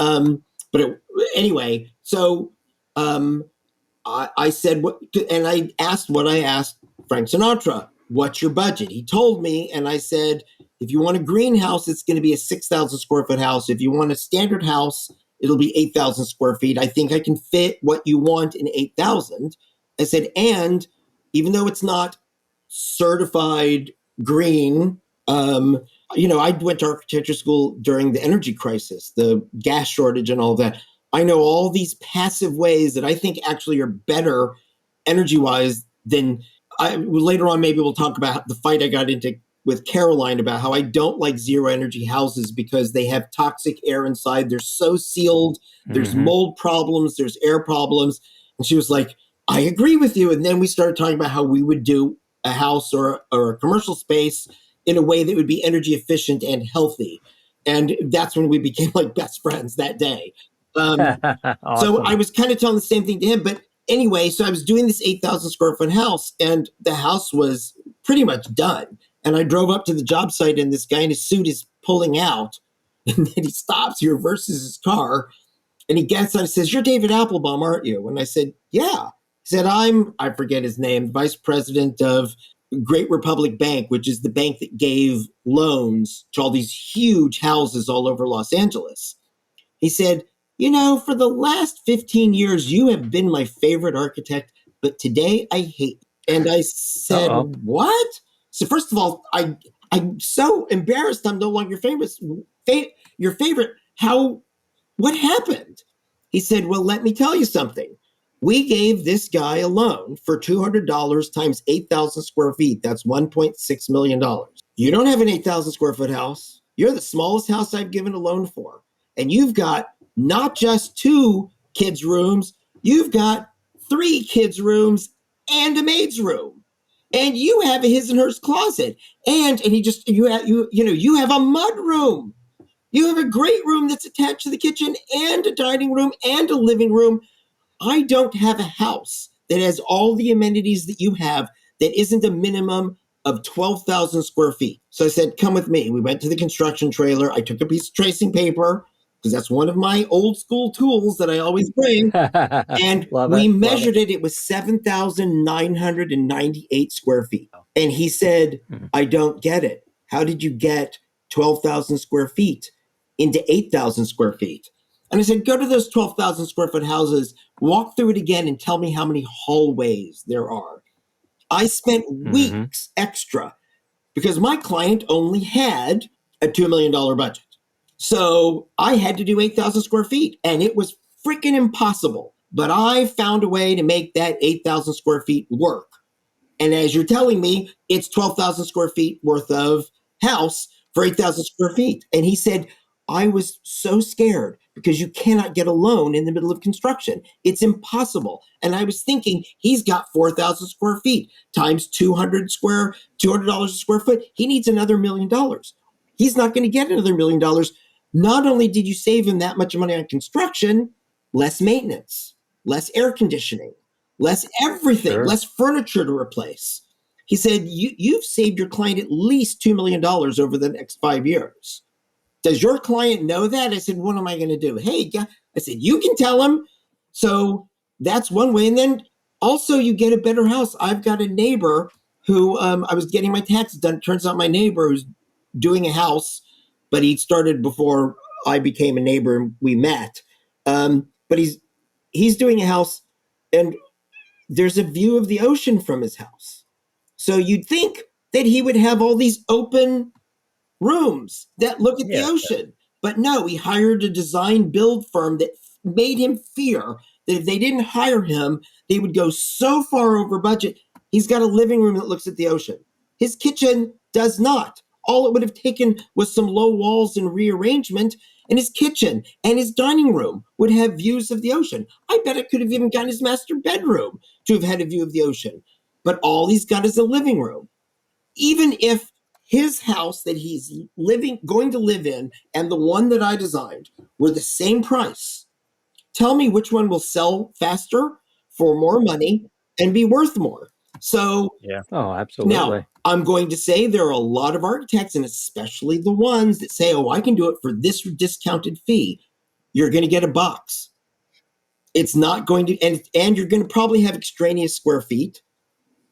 anyway, so I said, and I asked what I asked Frank Sinatra, what's your budget? He told me, and I said, if you want a greenhouse, it's going to be a 6,000 square foot house. If you want a standard house, it'll be 8,000 square feet. I think I can fit what you want in 8,000. I said, and even though it's not certified green, I went to architecture school during the energy crisis, the gas shortage and all that. I know all these passive ways that I think actually are better energy-wise than later on, maybe we'll talk about the fight I got into with Caroline about how I don't like zero energy houses because they have toxic air inside. They're so sealed. There's mold problems. There's air problems. And she was like, I agree with you. And then we started talking about how we would do a house or a commercial space in a way that would be energy efficient and healthy. And that's when we became like best friends that day. Awesome. So I was kind of telling the same thing to him. But anyway, so I was doing this 8,000 square foot house, and the house was pretty much done. And I drove up to the job site, and this guy in his suit is pulling out. And then he stops, he reverses his car, and he gets out and says, you're David Applebaum, aren't you? And I said, yeah. He said, I forget his name, vice president of Great Republic Bank, which is the bank that gave loans to all these huge houses all over Los Angeles. He said, for the last 15 years, you have been my favorite architect, but today I hate you. And I said, what? So first of all, I'm so embarrassed I'm no longer your favorite. What happened? He said, well, let me tell you something. We gave this guy a loan for $200 times 8,000 square feet. That's $1.6 million. You don't have an 8,000 square foot house. You're the smallest house I've given a loan for. And you've got not just 2 kids' rooms, you've got 3 kids' rooms and a maid's room. And you have a his and hers closet. And you have a mud room. You have a great room that's attached to the kitchen and a dining room and a living room. I don't have a house that has all the amenities that you have that isn't a minimum of 12,000 square feet. So I said, come with me. We went to the construction trailer. I took a piece of tracing paper because that's one of my old school tools that I always bring. And we measured it. It was 7,998 square feet. And he said, I don't get it. How did you get 12,000 square feet into 8,000 square feet? And I said, go to those 12,000 square foot houses, walk through it again, and tell me how many hallways there are. I spent weeks extra because my client only had a $2 million budget. So I had to do 8,000 square feet, and it was freaking impossible. But I found a way to make that 8,000 square feet work. And as you're telling me, it's 12,000 square feet worth of house for 8,000 square feet. And he said, I was so scared because you cannot get a loan in the middle of construction. It's impossible. And I was thinking, he's got 4,000 square feet times $200 a square foot. He needs another $1 million. He's not going to get another $1 million. Not only did you save him that much money on construction, less maintenance, less air conditioning, less everything, less furniture to replace. He said, you've saved your client at least $2 million over the next 5 years. Does your client know that? I said, what am I going to do? Hey, I said, you can tell him. So that's one way. And then also you get a better house. I've got a neighbor who I was getting my taxes done. It turns out my neighbor who's doing a house, but he started before I became a neighbor and we met. But he's doing a house and there's a view of the ocean from his house. So you'd think that he would have all these open rooms that look at the ocean. But no, he hired a design build firm that made him fear that if they didn't hire him, they would go so far over budget. He's got a living room that looks at the ocean. His kitchen does not. All it would have taken was some low walls and rearrangement, and his kitchen and his dining room would have views of the ocean. I bet it could have even gotten his master bedroom to have had a view of the ocean. But all he's got is a living room. Even if his house that he's going to live in and the one that I designed were the same price, tell me which one will sell faster for more money and be worth more. So, oh, absolutely. Now, I'm going to say there are a lot of architects, and especially the ones that say, oh, I can do it for this discounted fee. You're going to get a box. It's not going to, and you're going to probably have extraneous square feet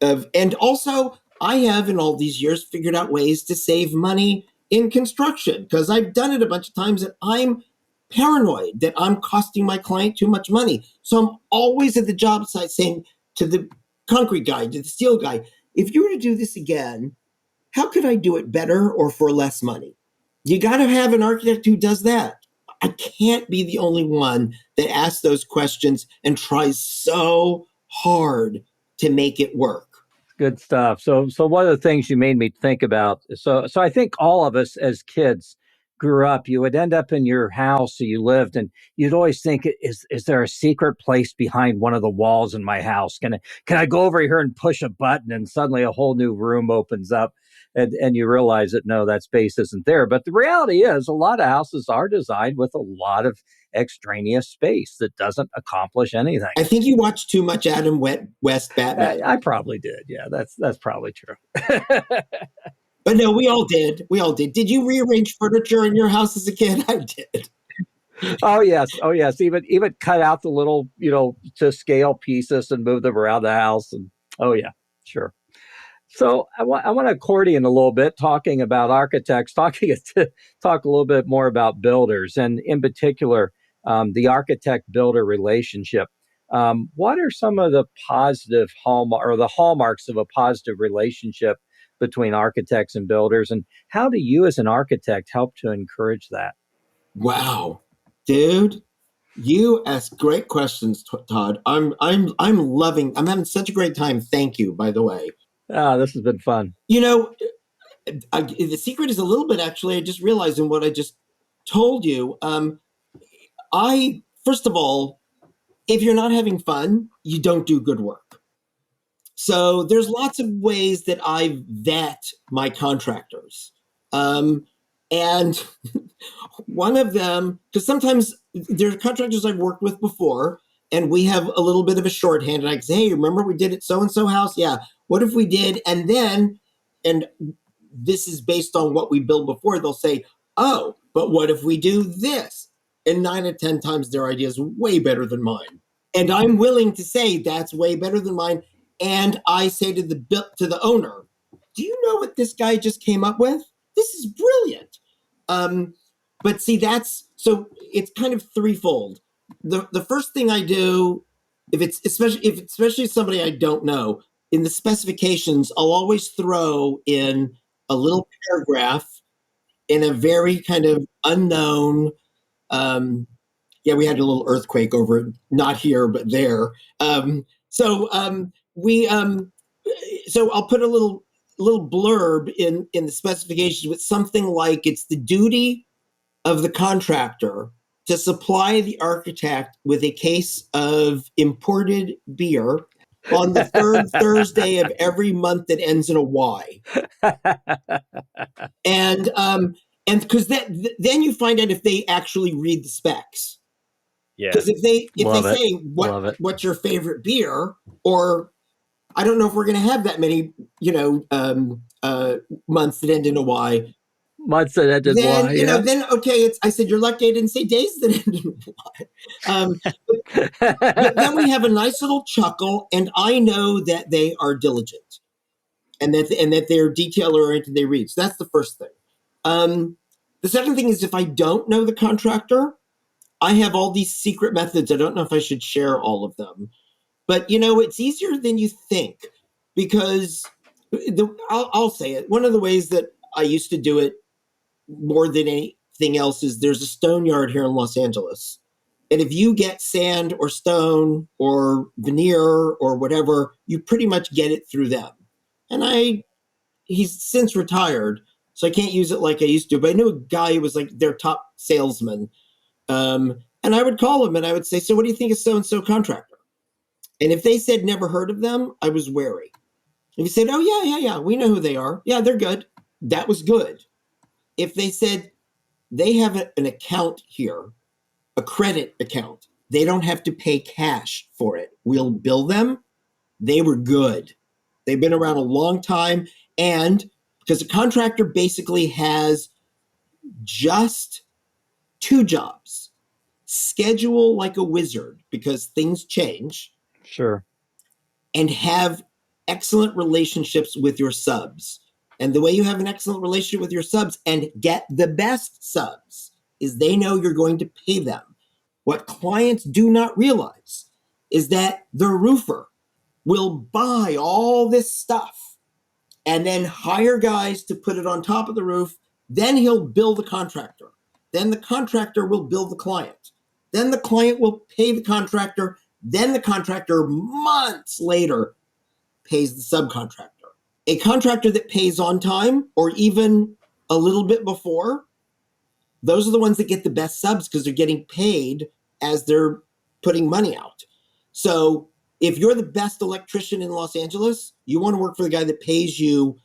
and also I have in all these years figured out ways to save money in construction because I've done it a bunch of times and I'm paranoid that I'm costing my client too much money. So I'm always at the job site saying to the concrete guy, to the steel guy, if you were to do this again, how could I do it better or for less money? You got to have an architect who does that. I can't be the only one that asks those questions and tries so hard to make it work. Good stuff. So one of the things you made me think about, so I think all of us as kids grew up, you would end up in your house that you lived and you'd always think, is there a secret place behind one of the walls in my house? Can I go over here and push a button and suddenly a whole new room opens up and you realize that no, that space isn't there. But the reality is a lot of houses are designed with a lot of extraneous space that doesn't accomplish anything. I think you watched too much Adam West Batman. I probably did. Yeah, that's probably true. But no, we all did. Did you rearrange furniture in your house as a kid? I did. Oh yes. Even cut out the little, to scale pieces and move them around the house. And oh yeah, sure. So I want to accordion a little bit, talking about architects, talk a little bit more about builders, and in particular, the architect-builder relationship. What are some of the positive hallmarks of a positive relationship between architects and builders, and how do you, as an architect, help to encourage that? Wow, dude, You ask great questions, Todd. I'm having such a great time. Thank you, by the way. This has been fun. The secret is a little bit, actually, I just realized in what I just told you. First of all, if you're not having fun, you don't do good work. So there's lots of ways that I vet my contractors. And one of them, because sometimes there are contractors I've worked with before, and we have a little bit of a shorthand, and I say, hey, remember we did it so-and-so house? Yeah. What if we did? And this is based on what we built before, they'll say, oh, but what if we do this? And 9 out of 10 times their idea is way better than mine. And I'm willing to say that's way better than mine. And I say to the owner, do you know what this guy just came up with? This is brilliant. But see, so it's kind of threefold. The first thing I do, if it's especially somebody I don't know, in the specifications, I'll always throw in a little paragraph in a very kind of unknown. We had a little earthquake over it, not here but there. So I'll put a little blurb in the specifications with something like, it's the duty of the contractor to supply the architect with a case of imported beer on the third Thursday of every month that ends in a Y. And because then you find out if they actually read the specs. Yeah. Because if they say what's your favorite beer, or I don't know if we're going to have that many months that end in a Y. Months that ended then, Y. Then okay. I said you're lucky I didn't say days that ended in Y. But then we have a nice little chuckle, and I know that they are diligent, and that they're detail oriented. They read. So that's the first thing. The second thing is, if I don't know the contractor, I have all these secret methods. I don't know if I should share all of them, but it's easier than you think, because I'll say it. One of the ways that I used to do it more than anything else is, there's a stone yard here in Los Angeles. And if you get sand or stone or veneer or whatever, you pretty much get it through them. And he's since retired, so I can't use it like I used to, but I knew a guy who was like their top salesman. And I would call him and I would say, so what do you think of so-and-so contractor? And if they said never heard of them, I was wary. If he said, oh, yeah, we know who they are. Yeah, they're good. That was good. If they said they have an account here, a credit account, they don't have to pay cash for it, we'll bill them, they were good. They've been around a long time. And because a contractor basically has just 2 jobs: schedule like a wizard, because things change. Sure. And have excellent relationships with your subs. And the way you have an excellent relationship with your subs and get the best subs is they know you're going to pay them. What clients do not realize is that the roofer will buy all this stuff and then hire guys to put it on top of the roof. Then he'll bill the contractor. Then the contractor will bill the client. Then the client will pay the contractor. Then the contractor, months later, pays the subcontractor. A contractor that pays on time, or even a little bit before, those are the ones that get the best subs, because they're getting paid as they're putting money out. So if you're the best electrician in Los Angeles, you want to work for the guy that pays you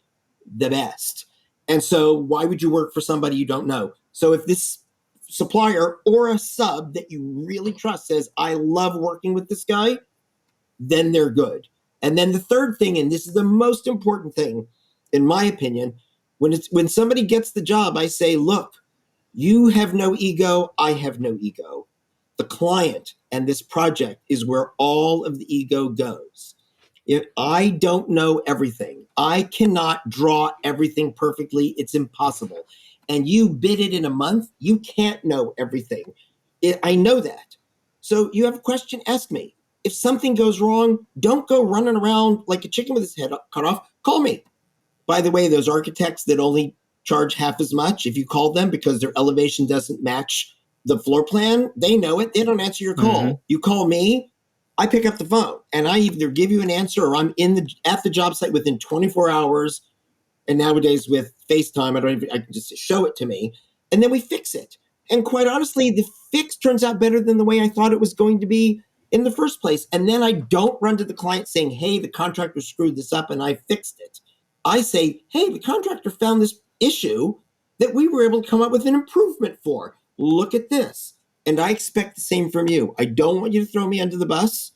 the best. And so why would you work for somebody you don't know? So if this supplier or a sub that you really trust says, I love working with this guy, then they're good. And then the third thing, and this is the most important thing, in my opinion, when somebody gets the job, I say, look, you have no ego, I have no ego. The client and this project is where all of the ego goes. If I don't know everything, I cannot draw everything perfectly. It's impossible. And you bid it in a month, you can't know everything. I know that. So you have a question, ask me. If something goes wrong, don't go running around like a chicken with his head cut off. Call me. By the way, those architects that only charge half as much, if you call them because their elevation doesn't match the floor plan, they know it. They don't answer your call. Mm-hmm. You call me, I pick up the phone, and I either give you an answer or I'm at the job site within 24 hours. And nowadays with FaceTime, I can just show it to me, and then we fix it. And quite honestly, the fix turns out better than the way I thought it was going to be in the first place. And then I don't run to the client saying, hey, the contractor screwed this up and I fixed it. I say, hey, the contractor found this issue that we were able to come up with an improvement for. Look at this. And I expect the same from you. I don't want you to throw me under the bus,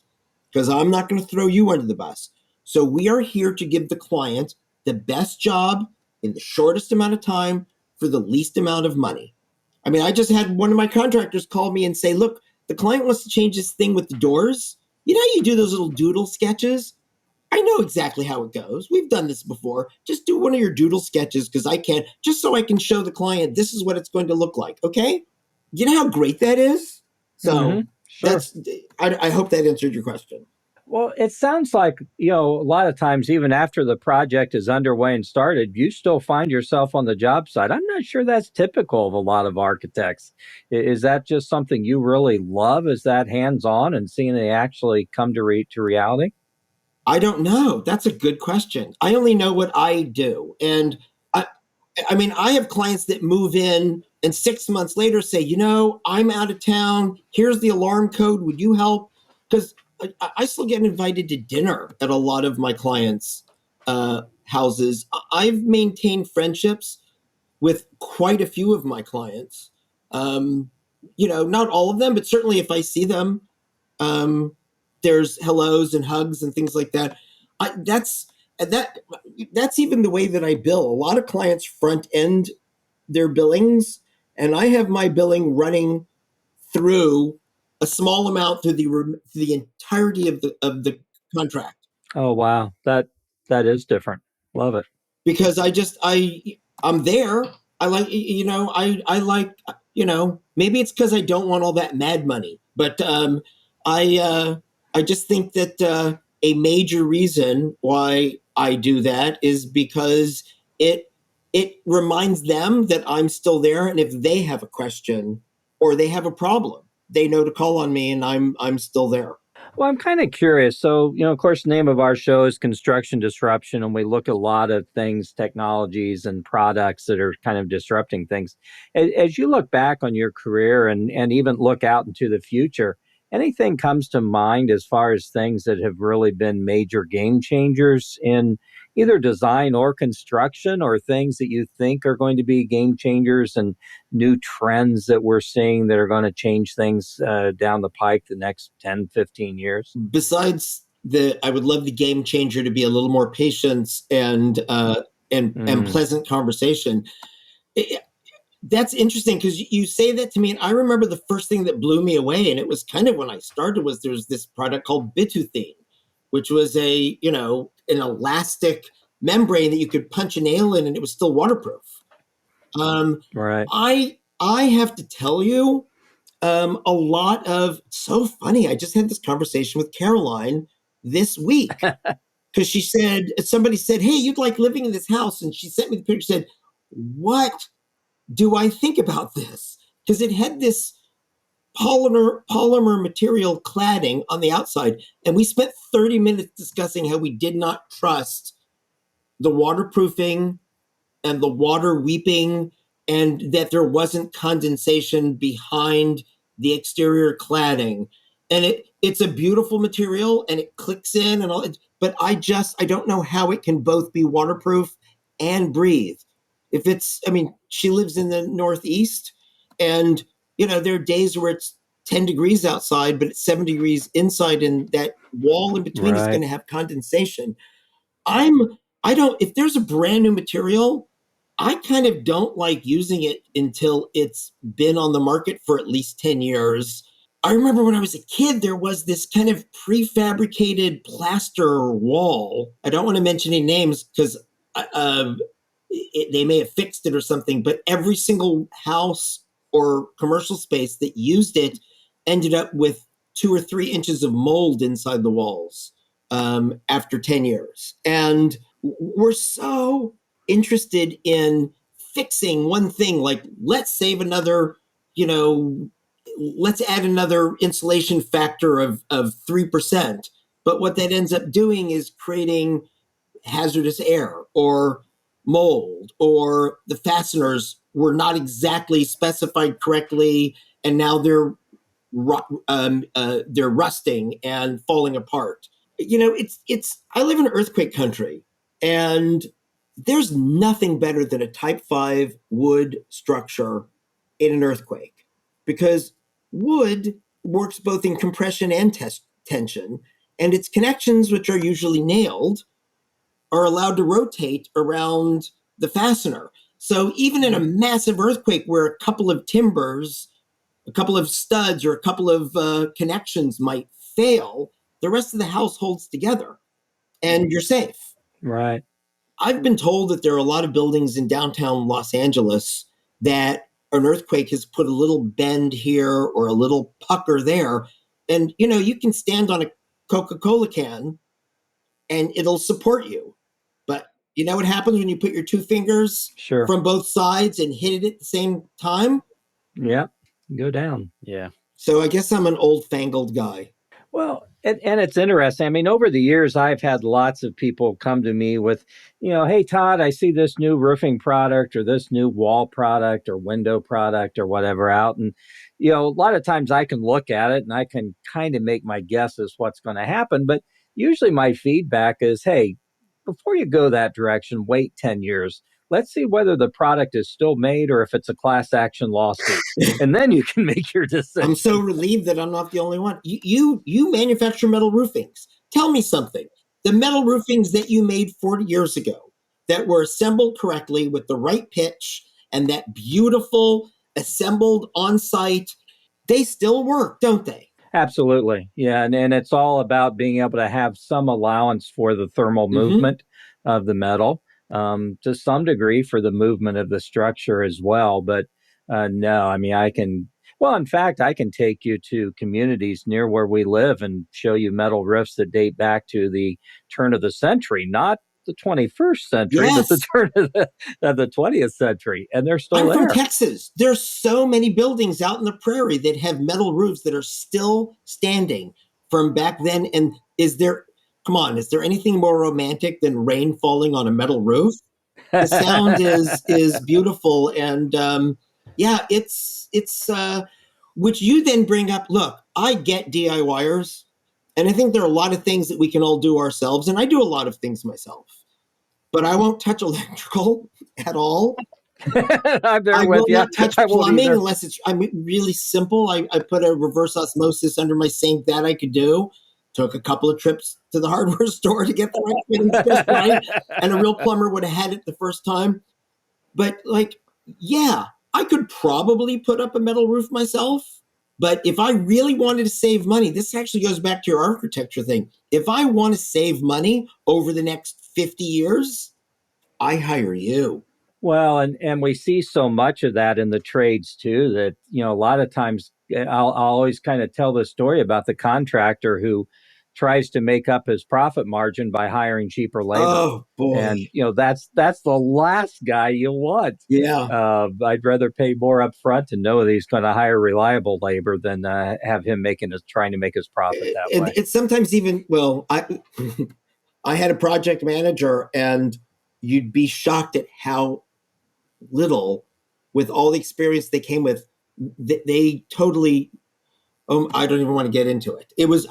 because I'm not going to throw you under the bus. So we are here to give the client the best job in the shortest amount of time for the least amount of money. I mean, I just had one of my contractors call me and say, look, the client wants to change this thing with the doors. You know how you do those little doodle sketches? I know exactly how it goes. We've done this before. Just do one of your doodle sketches, because I can, just so I can show the client this is what it's going to look like. Okay? You know how great that is? So Sure. I hope that answered your question. Well, it sounds like, a lot of times, even after the project is underway and started, you still find yourself on the job site. I'm not sure that's typical of a lot of architects. Is that just something you really love? Is that hands-on and seeing it actually come to reality? I don't know. That's a good question. I only know what I do. And I mean, I have clients that move in and 6 months later say, I'm out of town. Here's the alarm code. Would you help? Because I still get invited to dinner at a lot of my clients' houses. I've maintained friendships with quite a few of my clients. Not all of them, but certainly if I see them, there's hellos and hugs and things like that. That's even the way that I bill. A lot of clients front end their billings, and I have my billing running through a small amount through the entirety of the contract. Oh, wow. That is different. Love it. Because I'm there. I like, I like, maybe it's because I don't want all that mad money, but I just think that a major reason why I do that is because it reminds them that I'm still there, and if they have a question or they have a problem, they know to call on me, and I'm still there. Well, I'm kind of curious. So, of course, the name of our show is Construction Disruption, and we look at a lot of things, technologies and products that are kind of disrupting things. As you look back on your career and even look out into the future, anything comes to mind as far as things that have really been major game changers in either design or construction, or things that you think are going to be game changers and new trends that we're seeing that are going to change things down the pike the next 10, 15 years? Besides I would love the game changer to be a little more patience and pleasant conversation. That's interesting, because you say that to me, and I remember the first thing that blew me away, and it was kind of when I started, was there's this product called bituthene, which was an elastic membrane that you could punch a nail in, and it was still waterproof. Right. I have to tell you, so funny. I just had this conversation with Caroline this week, because somebody said, hey, you'd like living in this house. And she sent me the picture, said, what do I think about this? Because it had this polymer material cladding on the outside. And we spent 30 minutes discussing how we did not trust the waterproofing and the water weeping, and that there wasn't condensation behind the exterior cladding. And it's a beautiful material, and it clicks in and all, but I don't know how it can both be waterproof and breathe. She lives in the Northeast, and there are days where it's 10 degrees outside, but it's 7 degrees inside, and that wall in between is going to have condensation. If there's a brand new material, I kind of don't like using it until it's been on the market for at least 10 years. I remember when I was a kid, there was this kind of prefabricated plaster wall. I don't want to mention any names, because they may have fixed it or something, but every single house or commercial space that used it ended up with 2 or 3 inches of mold inside the walls after 10 years. And we're so interested in fixing one thing, like let's save another, let's add another insulation factor of 3%. But what that ends up doing is creating hazardous air or mold, or the fasteners were not exactly specified correctly, and now they're rusting and falling apart. It's. I live in earthquake country, and there's nothing better than a Type 5 wood structure in an earthquake, because wood works both in compression and tension, and its connections, which are usually nailed, are allowed to rotate around the fastener. So even in a massive earthquake where a couple of timbers, a couple of studs, or a couple of connections might fail, the rest of the house holds together and you're safe. Right. I've been told that there are a lot of buildings in downtown Los Angeles that an earthquake has put a little bend here or a little pucker there. And, you can stand on a Coca-Cola can and it'll support you. But you know what happens when you put your two fingers from both sides and hit it at the same time? Yeah, go down. Yeah. So I guess I'm an old-fangled guy. Well, and it's interesting. I mean, over the years, I've had lots of people come to me with, hey, Todd, I see this new roofing product or this new wall product or window product or whatever out. And, a lot of times I can look at it and I can kind of make my guesses what's going to happen. But usually my feedback is, hey, before you go that direction, wait 10 years. Let's see whether the product is still made or if it's a class action lawsuit. And then you can make your decision. I'm so relieved that I'm not the only one. You manufacture metal roofings. Tell me something. The metal roofings that you made 40 years ago that were assembled correctly with the right pitch and that beautiful assembled on-site, they still work, don't they? Absolutely. Yeah. And it's all about being able to have some allowance for the thermal movement of the metal. To some degree for the movement of the structure as well. But no, I mean, in fact, I can take you to communities near where we live and show you metal roofs that date back to the turn of the century, not the 21st century, but the turn of the 20th century. And they're still there. I'm from Texas. There's so many buildings out in the prairie that have metal roofs that are still standing from back then. And come on, is there anything more romantic than rain falling on a metal roof? The sound is beautiful. And it's which you then bring up. Look, I get DIYers, and I think there are a lot of things that we can all do ourselves. And I do a lot of things myself, but I won't touch electrical at all. I'm there I with will you. not touch plumbing unless it's really simple. I put a reverse osmosis under my sink. That I could do. Took a couple of trips to the hardware store to get the right fittings just right. And a real plumber would have had it the first time. But I could probably put up a metal roof myself. But if I really wanted to save money, this actually goes back to your architecture thing. If I want to save money over the next 50 years, I hire you. Well, and we see so much of that in the trades too, that, a lot of times I'll always kind of tell the story about the contractor who tries to make up his profit margin by hiring cheaper labor. Oh, boy. And, that's the last guy you want. Yeah. I'd rather pay more up front and know that he's going to hire reliable labor than have him trying to make his profit that way. It's sometimes even, I had a project manager, and you'd be shocked at how little, with all the experience they came with, they totally, I don't even want to get into it. It was,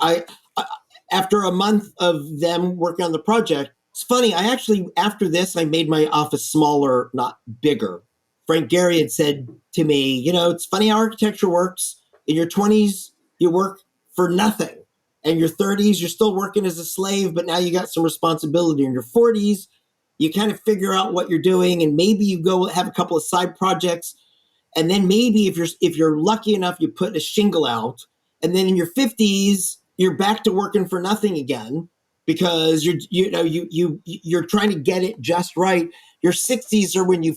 after a month of them working on the project, it's funny, after this, I made my office smaller, not bigger. Frank Gehry had said to me, it's funny how architecture works. In your 20s, you work for nothing. In your 30s, you're still working as a slave, but now you got some responsibility. In your 40s, you kind of figure out what you're doing, and maybe you go have a couple of side projects. And then maybe if you're lucky enough, you put a shingle out. And then in your 50s, you're back to working for nothing again, because you're trying to get it just right. Your 60s are when you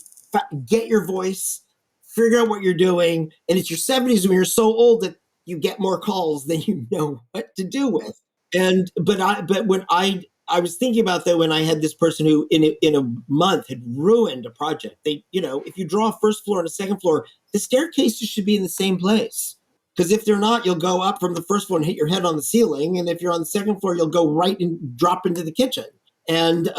get your voice, figure out what you're doing, and it's your 70s when you're so old that you get more calls than you know what to do with. But when I was thinking about that when I had this person who in a month had ruined a project. If you draw a first floor and a second floor, the staircases should be in the same place. Because if they're not, you'll go up from the first one, hit your head on the ceiling. And if you're on the second floor, you'll go right and drop into the kitchen. And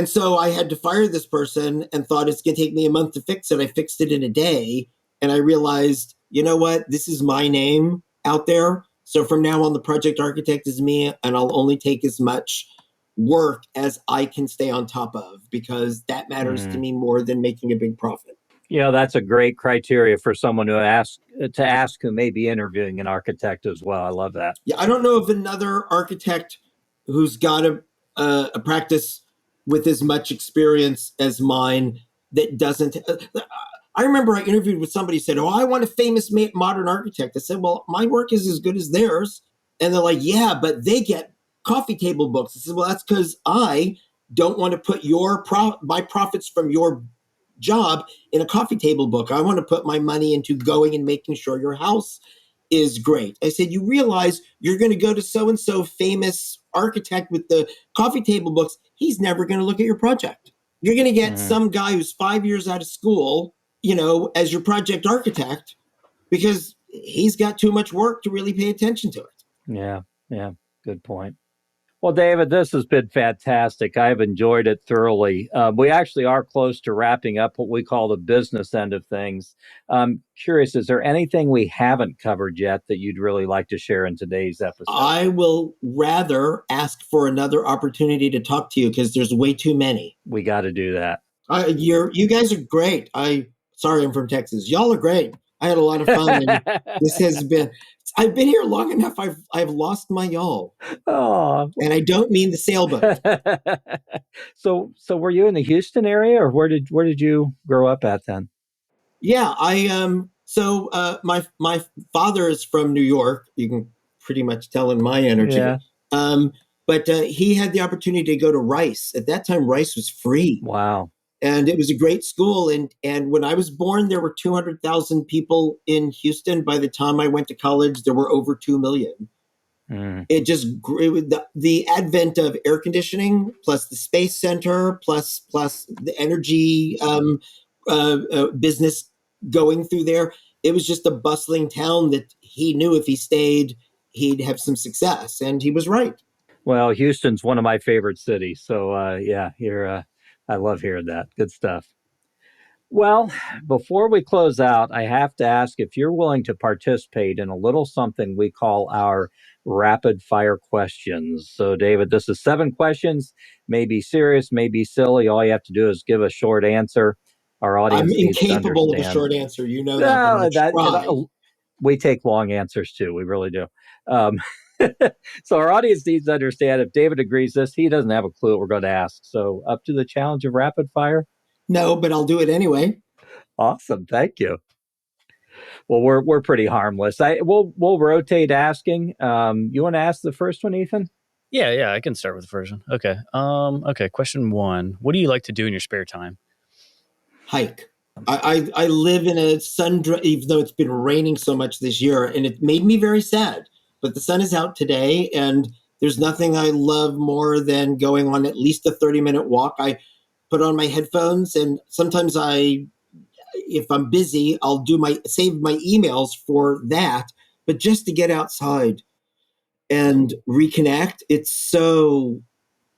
so I had to fire this person and thought it's going to take me a month to fix it. I fixed it in a day. And I realized, you know what? This is my name out there. So from now on, the project architect is me, and I'll only take as much work as I can stay on top of, because that matters to me more than making a big profit. That's a great criteria for someone to ask who may be interviewing an architect as well. I love that. Yeah, I don't know of another architect who's got a practice with as much experience as mine that doesn't. I remember I interviewed with somebody who said, "Oh, I want a famous modern architect." I said, "Well, my work is as good as theirs." And they're like, "Yeah, but they get coffee table books." I said, "Well, that's because I don't want to put my profits from your job in a coffee table book. I want to put my money into going and making sure your house is great." I said, "You realize you're going to go to so-and-so famous architect with the coffee table books. He's never going to look at your project. You're going to get some guy who's 5 years out of school, as your project architect, because he's got too much work to really pay attention to it." Yeah, good point. Well, David, this has been fantastic. I've enjoyed it thoroughly. We actually are close to wrapping up what we call the business end of things. Curious, is there anything we haven't covered yet that you'd really like to share in today's episode? I will rather ask for another opportunity to talk to you, because there's way too many. We got to do that. You guys are great. Sorry, I'm from Texas. Y'all are great. I had a lot of fun. And I've been here long enough. I've lost my y'all. Oh, and I don't mean the sailboat. So were you in the Houston area, or where did you grow up at then? Yeah, my father is from New York. You can pretty much tell in my energy. Yeah. But he had the opportunity to go to Rice. At that time, Rice was free. Wow. And it was a great school. And when I was born, there were 200,000 people in Houston. By the time I went to college, there were over 2 million. It just grew with the advent of air conditioning, plus the space center, plus the energy business going through there. It was just a bustling town that he knew if he stayed, he'd have some success. And he was right. Well, Houston's one of my favorite cities. So, I love hearing that. Good stuff. Well, before we close out, I have to ask if you're willing to participate in a little something we call our rapid fire questions. So, David, this is 7 questions, may be serious, may be silly. All you have to do is give a short answer. Our audience I'm needs to incapable of a understand. short answer. You know that. We take long answers too. We really do. So our audience needs to understand, if David agrees he doesn't have a clue what we're going to ask. So up to the challenge of rapid fire? No, but I'll do it anyway. Awesome. Thank you. Well, we're pretty harmless. We'll rotate asking. You want to ask the first one, Ethan? Yeah, I can start with the first one. Okay. Okay. Question 1. What do you like to do in your spare time? Hike. I live in a even though it's been raining so much this year, and it made me very sad. But the sun is out today, and there's nothing I love more than going on at least a 30-minute walk. I put on my headphones, and sometimes if I'm busy, I'll save my emails for that. But just to get outside and reconnect, it's so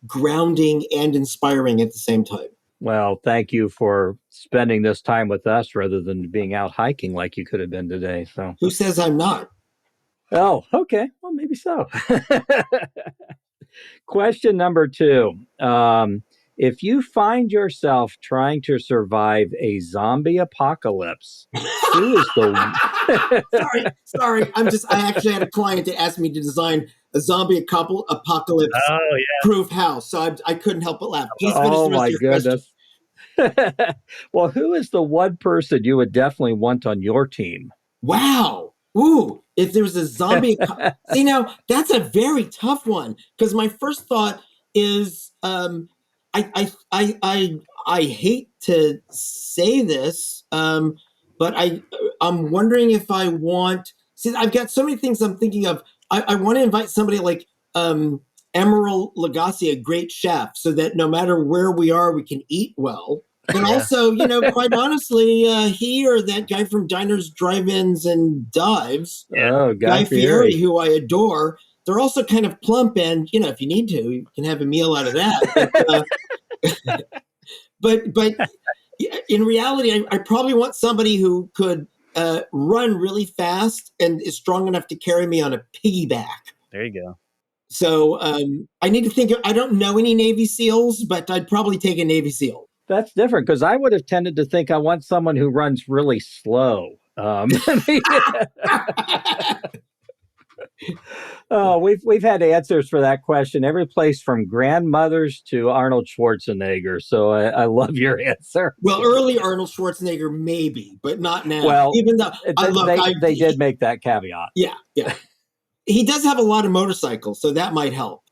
grounding and inspiring at the same time. Well, thank you for spending this time with us rather than being out hiking like you could have been today. So who says I'm not? Oh, okay. Well, maybe so. Question number 2. If you find yourself trying to survive a zombie apocalypse, who is the... Sorry. I actually had a client that asked me to design a zombie apocalypse proof house. So I couldn't help but laugh. Please finish the rest of your goodness. Well, who is the one person you would definitely want on your team? Wow. Ooh, if there was a zombie, see, now that's a very tough one, because my first thought is, I hate to say this, but I'm wondering if I want. See, I've got so many things I'm thinking of. I want to invite somebody like Emeril Lagasse, a great chef, so that no matter where we are, we can eat well. And also, quite honestly, he or that guy from Diners, Drive-Ins, and Dives, Oh, Guy Guy Fieri, Fieri. who I adore, they're also kind of plump, and if you need to, you can have a meal out of that. But in reality, I probably want somebody who could run really fast and is strong enough to carry me on a piggyback. There you go. So I need to think. I don't know any Navy SEALs, but I'd probably take a Navy SEAL. That's different because I would have tended to think I want someone who runs really slow. Oh, we've had answers for that question. Every place from grandmothers to Arnold Schwarzenegger. So I love your answer. Well, early Arnold Schwarzenegger, maybe, but not now. Well, even though they did make that caveat. Yeah. He does have a lot of motorcycles, so that might help.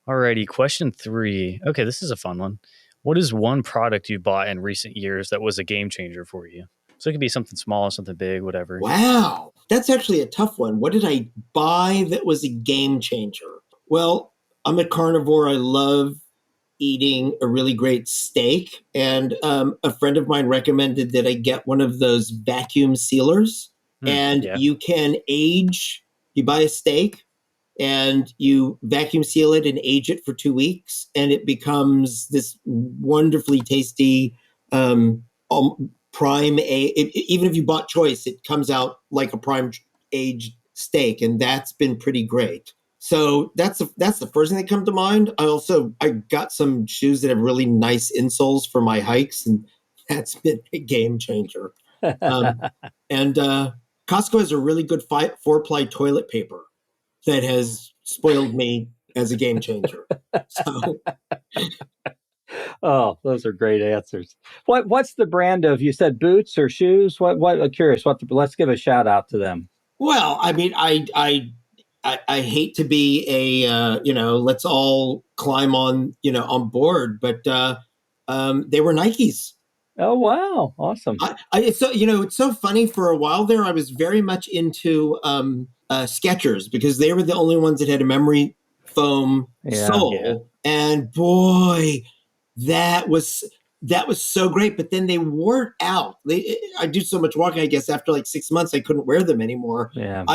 Alrighty, question 3. Okay, this is a fun one. What is one product you bought in recent years that was a game changer for you? So it could be something small, something big, whatever. Wow. That's actually a tough one. What did I buy that was a game changer? Well, I'm a carnivore. I love eating a really great steak. And a friend of mine recommended that I get one of those vacuum sealers. You can age, you buy a steak and you vacuum seal it and age it for 2 weeks. And it becomes this wonderfully tasty prime even if you bought choice, it comes out like a prime aged steak, and that's been pretty great. So that's the first thing that comes to mind. I got some shoes that have really nice insoles for my hikes, and that's been a game changer. And Costco has a really good 4-ply toilet paper that has spoiled me as a game changer. So. Oh, those are great answers. What's the brand of, you said boots or shoes? What I'm curious, let's give a shout out to them. Well, I mean, I hate to be a, let's all climb on board, but they were Nikes. Oh, wow. Awesome. It's so funny. For a while there, I was very much into Skechers because they were the only ones that had a memory foam sole. Yeah. And boy, that was so great. But then they wore out. I do so much walking, I guess after like 6 months, I couldn't wear them anymore. Yeah.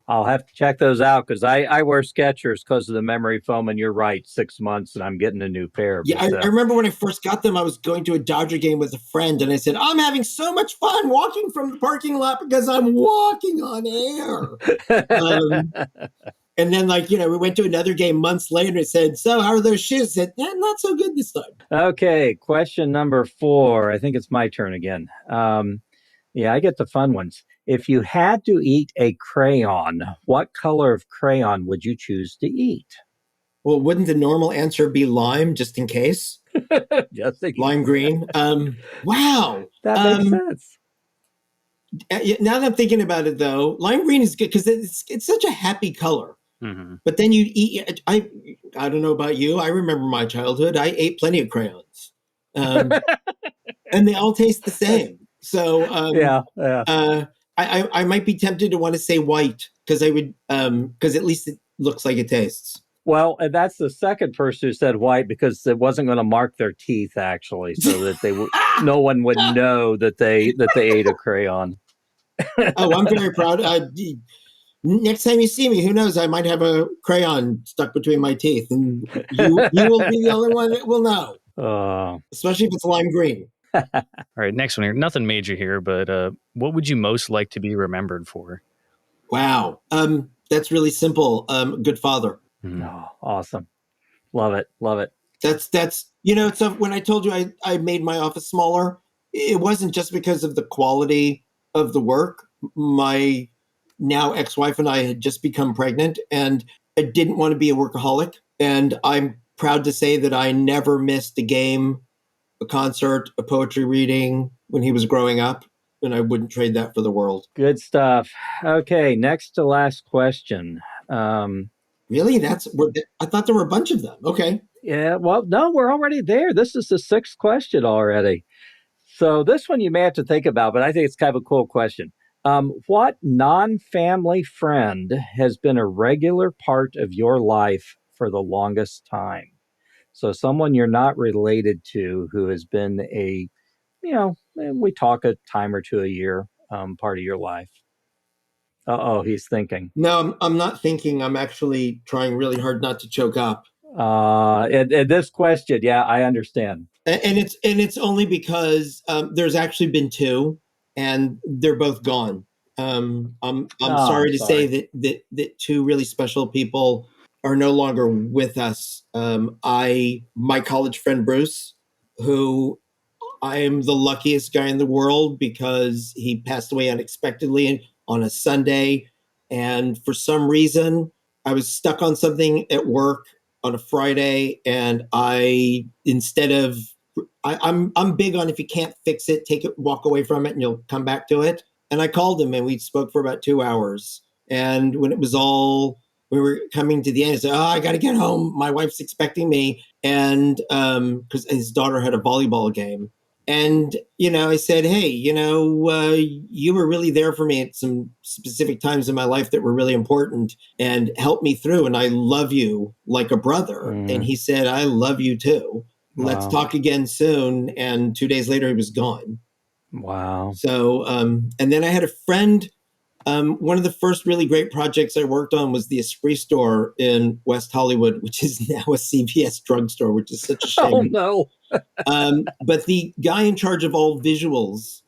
I'll have to check those out because I wear Skechers because of the memory foam, and you're right, 6 months and I'm getting a new pair. Yeah, I remember when I first got them, I was going to a Dodger game with a friend and I said, I'm having so much fun walking from the parking lot because I'm walking on air. And then we went to another game months later and said, so how are those shoes? I said, not so good this time. Okay, question number 4. I think it's my turn again. Yeah, I get the fun ones. If you had to eat a crayon, what color of crayon would you choose to eat? Well, wouldn't the normal answer be lime, just in case? Just in case. Lime green. Wow. That makes sense. Now that I'm thinking about it, though, lime green is good because it's such a happy color. Mm-hmm. But then you eat. I don't know about you. I remember my childhood. I ate plenty of crayons, and they all taste the same. So I might be tempted to want to say white because I would because at least it looks like it tastes. Well, and that's the second person who said white because it wasn't going to mark their teeth actually, so that no one would know that they ate a crayon. Oh, I'm very proud. Next time you see me, who knows? I might have a crayon stuck between my teeth, and you will be the only one that will know. Especially if it's lime green. All right, next one here. Nothing major here, but what would you most like to be remembered for? Wow. That's really simple. Good father. Oh, awesome. Love it. That's so when I told you I made my office smaller, it wasn't just because of the quality of the work. My now ex-wife and I had just become pregnant, and I didn't want to be a workaholic. And I'm proud to say that I never missed a game, a concert, a poetry reading when he was growing up, and I wouldn't trade that for the world. Good stuff. Okay, next to last question. Really? I thought there were a bunch of them. Okay. Yeah, well, no, we're already there. This is the 6th question already. So this one you may have to think about, but I think it's kind of a cool question. What non-family friend has been a regular part of your life for the longest time? So someone you're not related to who has been we talk a time or two a year, part of your life. He's thinking. No, I'm not thinking. I'm actually trying really hard not to choke up. And this question, yeah, I understand. And it's only because there's actually been two, and they're both gone. I'm sorry to say that two really special people are no longer with us. My college friend Bruce, who I am the luckiest guy in the world because he passed away unexpectedly on a Sunday. And for some reason, I was stuck on something at work on a Friday. And I'm big on if you can't fix it, take it, walk away from it, and you'll come back to it. And I called him and we spoke for about 2 hours. And when we were coming to the end, he said, I got to get home. My wife's expecting me. And because his daughter had a volleyball game. And, I said, hey, you were really there for me at some specific times in my life that were really important and helped me through. And I love you like a brother. And he said, I love you too. Let's talk again soon. And 2 days later, he was gone. Wow. So, and then I had a friend. One of the first really great projects I worked on was the Esprit store in West Hollywood, which is now a CVS drugstore, which is such a shame. Oh, no. But the guy in charge of all visuals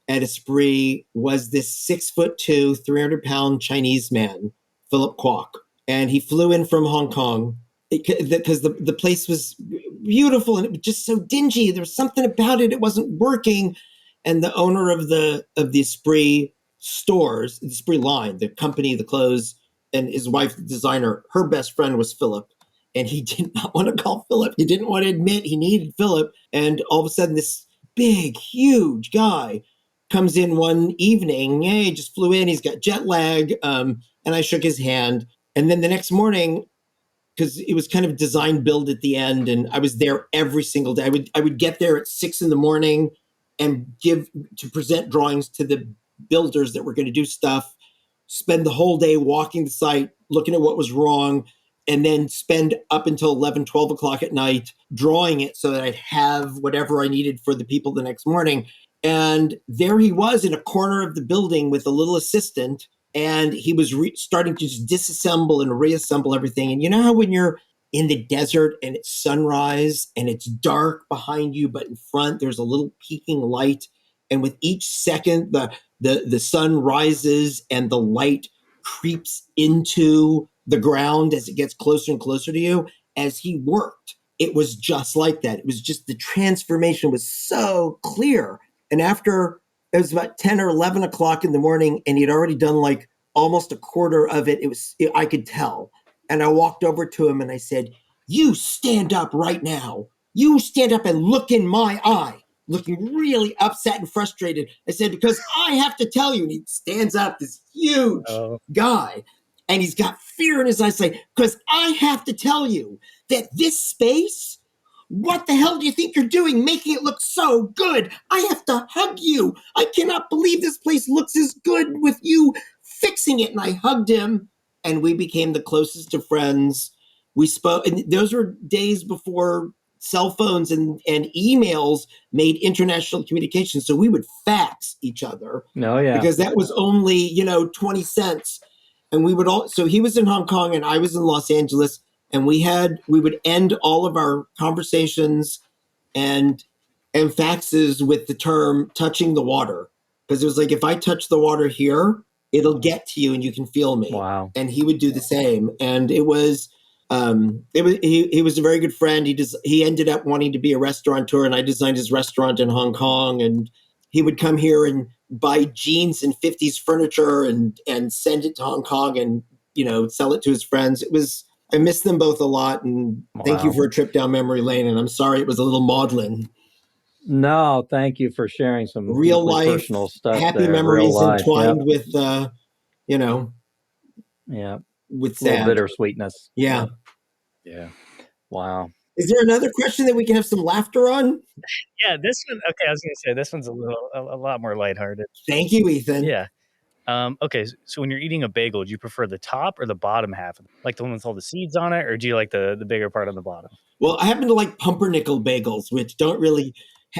at Esprit was this 6'2", 300-pound Chinese man, Philip Kwok. And he flew in from Hong Kong because the place was beautiful and it was just so dingy. There was something about it. It wasn't working. And the owner of the Esprit stores, the Esprit line, the company, the clothes, and his wife, the designer, her best friend was Philip. And he did not want to call Philip. He didn't want to admit he needed Philip. And all of a sudden, this big, huge guy comes in one evening. Yeah, he just flew in. He's got jet lag. And I shook his hand. And then the next morning, because it was kind of design build at the end, and I was there every single day. I would get there at 6 a.m. and present drawings to the builders that were going to do stuff, spend the whole day walking the site, looking at what was wrong, and then spend up until 11, 12 o'clock at night drawing it so that I'd have whatever I needed for the people the next morning. And there he was in a corner of the building with a little assistant, and he was starting to just disassemble and reassemble everything. And you know how when you're in the desert and it's sunrise and it's dark behind you, but in front there's a little peeking light, and with each second the sun rises and the light creeps into the ground as it gets closer and closer to you. As he worked, it was just like that. It was just the transformation was so clear. And after it was about 10 or 11 o'clock in the morning, and he'd already done like almost a quarter of it. I could tell. And I walked over to him and I said, you stand up right now. You stand up and look in my eye, looking really upset and frustrated. I said, because I have to tell you. And he stands up, this huge guy, and he's got fear in his eyes, saying, because I have to tell you that this space, what the hell do you think you're doing, making it look so good? I have to hug you. I cannot believe this place looks as good with you fixing it. And I hugged him, and we became the closest of friends. We spoke, and those were days before cell phones and emails made international communication. So we would fax each other. Oh, yeah. Because that was only, 20 cents. And so he was in Hong Kong and I was in Los Angeles, and we would end all of our conversations and faxes with the term touching the water. Because it was like, if I touch the water here, it'll get to you and you can feel me. Wow. And he would do the same. And he was a very good friend. He ended up wanting to be a restaurateur, and I designed his restaurant in Hong Kong. And he would come here and buy jeans and 50s furniture and send it to Hong Kong and, sell it to his friends. I miss them both a lot. And Thank you for a trip down memory lane. And I'm sorry it was a little maudlin. No, thank you for sharing some real life, personal stuff. Happy memories entwined with, yeah, with sad bittersweetness. Yeah. Wow. Is there another question that we can have some laughter on? Yeah, this one. Okay, I was going to say this one's a lot more lighthearted. Thank you, Ethan. Yeah. Okay, so when you're eating a bagel, do you prefer the top or the bottom half? Like the one with all the seeds on it, or do you like the bigger part on the bottom? Well, I happen to like pumpernickel bagels, which don't really,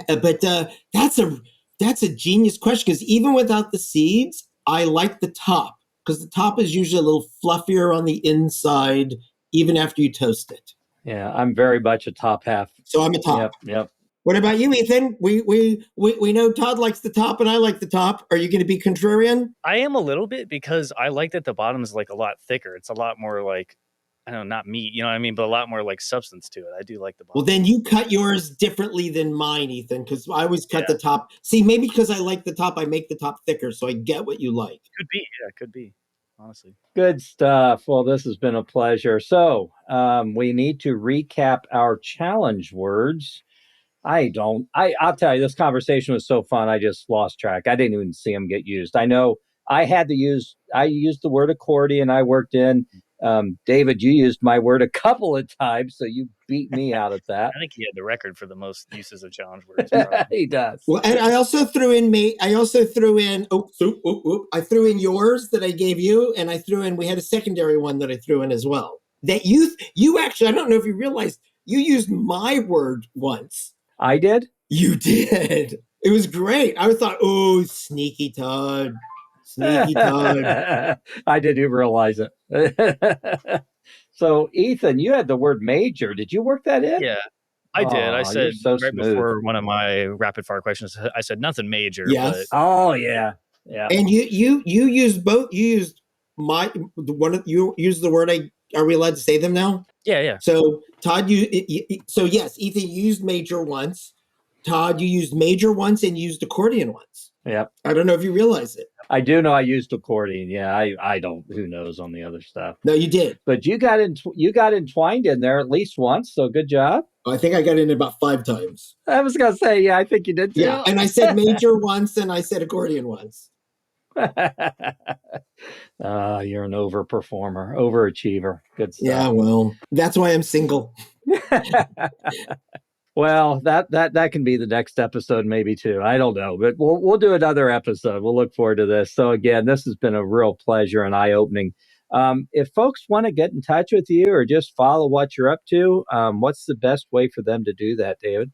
but that's a genius question because even without the seeds, I like the top because the top is usually a little fluffier on the inside, even after you toast it. Yeah, I'm very much a top half. So I'm a top. Yep. What about you, Ethan? We know Todd likes the top and I like the top. Are you going to be contrarian? I am a little bit because I like that the bottom is like a lot thicker. It's a lot more like, I don't know, not meat, you know what I mean? But a lot more like substance to it. I do like the bottom. Well, then you cut yours differently than mine, Ethan, because I always cut the top. See, maybe because I like the top, I make the top thicker, so I get what you like. Could be, yeah, could be, honestly. Good stuff. Well, this has been a pleasure. So we need to recap our challenge words. I'll tell you, this conversation was so fun. I just lost track. I didn't even see them get used. I know I used the word accordion. I worked in. David, you used my word a couple of times, so you beat me out at that. I think he had the record for the most uses of challenge words. He does. Well, and I also threw in I threw in yours that I gave you, and we had a secondary one that I threw in as well. That you actually, I don't know if you realized, you used my word once. I did? You did. It was great. I thought, oh, sneaky Todd. Sneaky Todd. I didn't realize it. So, Ethan, you had the word major. Did you work that in? Yeah, I did. I said so right smooth. before one of my rapid fire questions, I said nothing major. Yes. But Oh, yeah. Yeah. And you used both. You used you used the word. Are we allowed to say them now? Yeah. So Todd, so yes, Ethan, you used major once. Todd, you used major once and used accordion once. Yep. I don't know if you realize it. I do know I used accordion. Yeah, I don't. Who knows on the other stuff? No, you did. But you got entwined in there at least once. So good job. I think I got in about 5 times. I was gonna say, yeah, I think you did too. Yeah, and I said major once, and I said accordion once. You're an overperformer, overachiever. Good stuff. Yeah, well, that's why I'm single. Well, that can be the next episode, maybe too. I don't know, but we'll do another episode. We'll look forward to this. So again, this has been a real pleasure and eye-opening. If folks want to get in touch with you or just follow what you're up to, what's the best way for them to do that, David?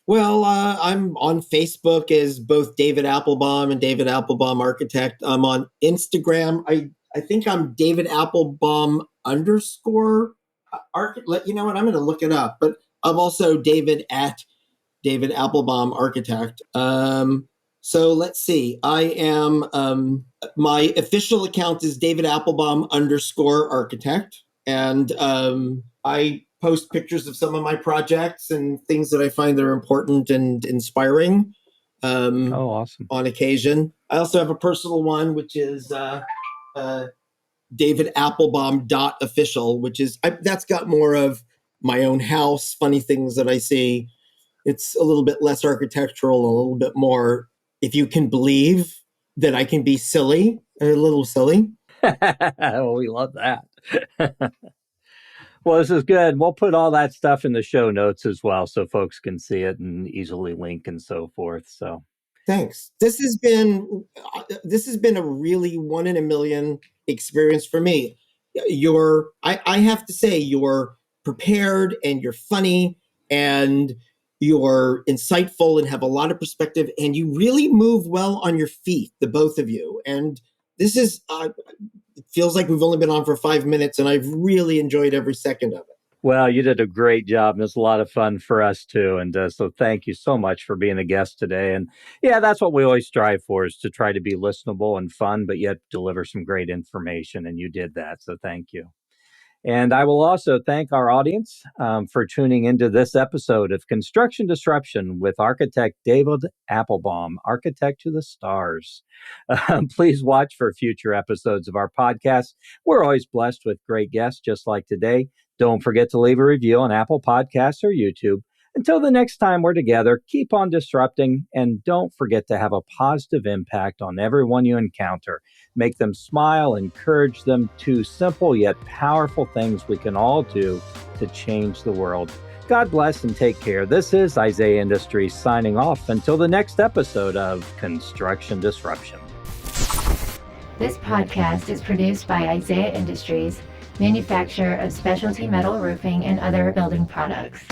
Well, I'm on Facebook as both David Applebaum and David Applebaum Architect. I'm on Instagram. I think I'm David Applebaum _ Architect. You know what? I'm going to look it up. But I'm also David at David Applebaum Architect. So let's see. I am my official account is David Applebaum _ Architect, and I post pictures of some of my projects and things that I find that are important and inspiring. Awesome. On occasion. I also have a personal one, which is David Applebaum .official, which is that's got more of my own house, funny things that I see. It's a little bit less architectural, a little bit more, if you can believe that I can be silly, a little silly. Oh, we love that. Well, this is good. We'll put all that stuff in the show notes as well so folks can see it and easily link and so forth. So thanks. This has been a really 1 in a million experience for me. I have to say, you're prepared and you're funny and you're insightful and have a lot of perspective, and you really move well on your feet, the both of you. And this is it feels like we've only been on for 5 minutes, and I've really enjoyed every second of it. Well, you did a great job. And it's a lot of fun for us too. And so thank you so much for being a guest today. And yeah, that's what we always strive for, is to try to be listenable and fun, but yet deliver some great information. And you did that. So thank you. And I will also thank our audience for tuning into this episode of Construction Disruption with architect David Applebaum, Architect to the Stars. Please watch for future episodes of our podcast. We're always blessed with great guests just like today. Don't forget to leave a review on Apple Podcasts or YouTube. Until the next time we're together, keep on disrupting, and don't forget to have a positive impact on everyone you encounter. Make them smile, encourage them. 2 simple yet powerful things we can all do to change the world. God bless and take care. This is Isaiah Industries signing off until the next episode of Construction Disruption. This podcast is produced by Isaiah Industries, manufacturer of specialty metal roofing and other building products.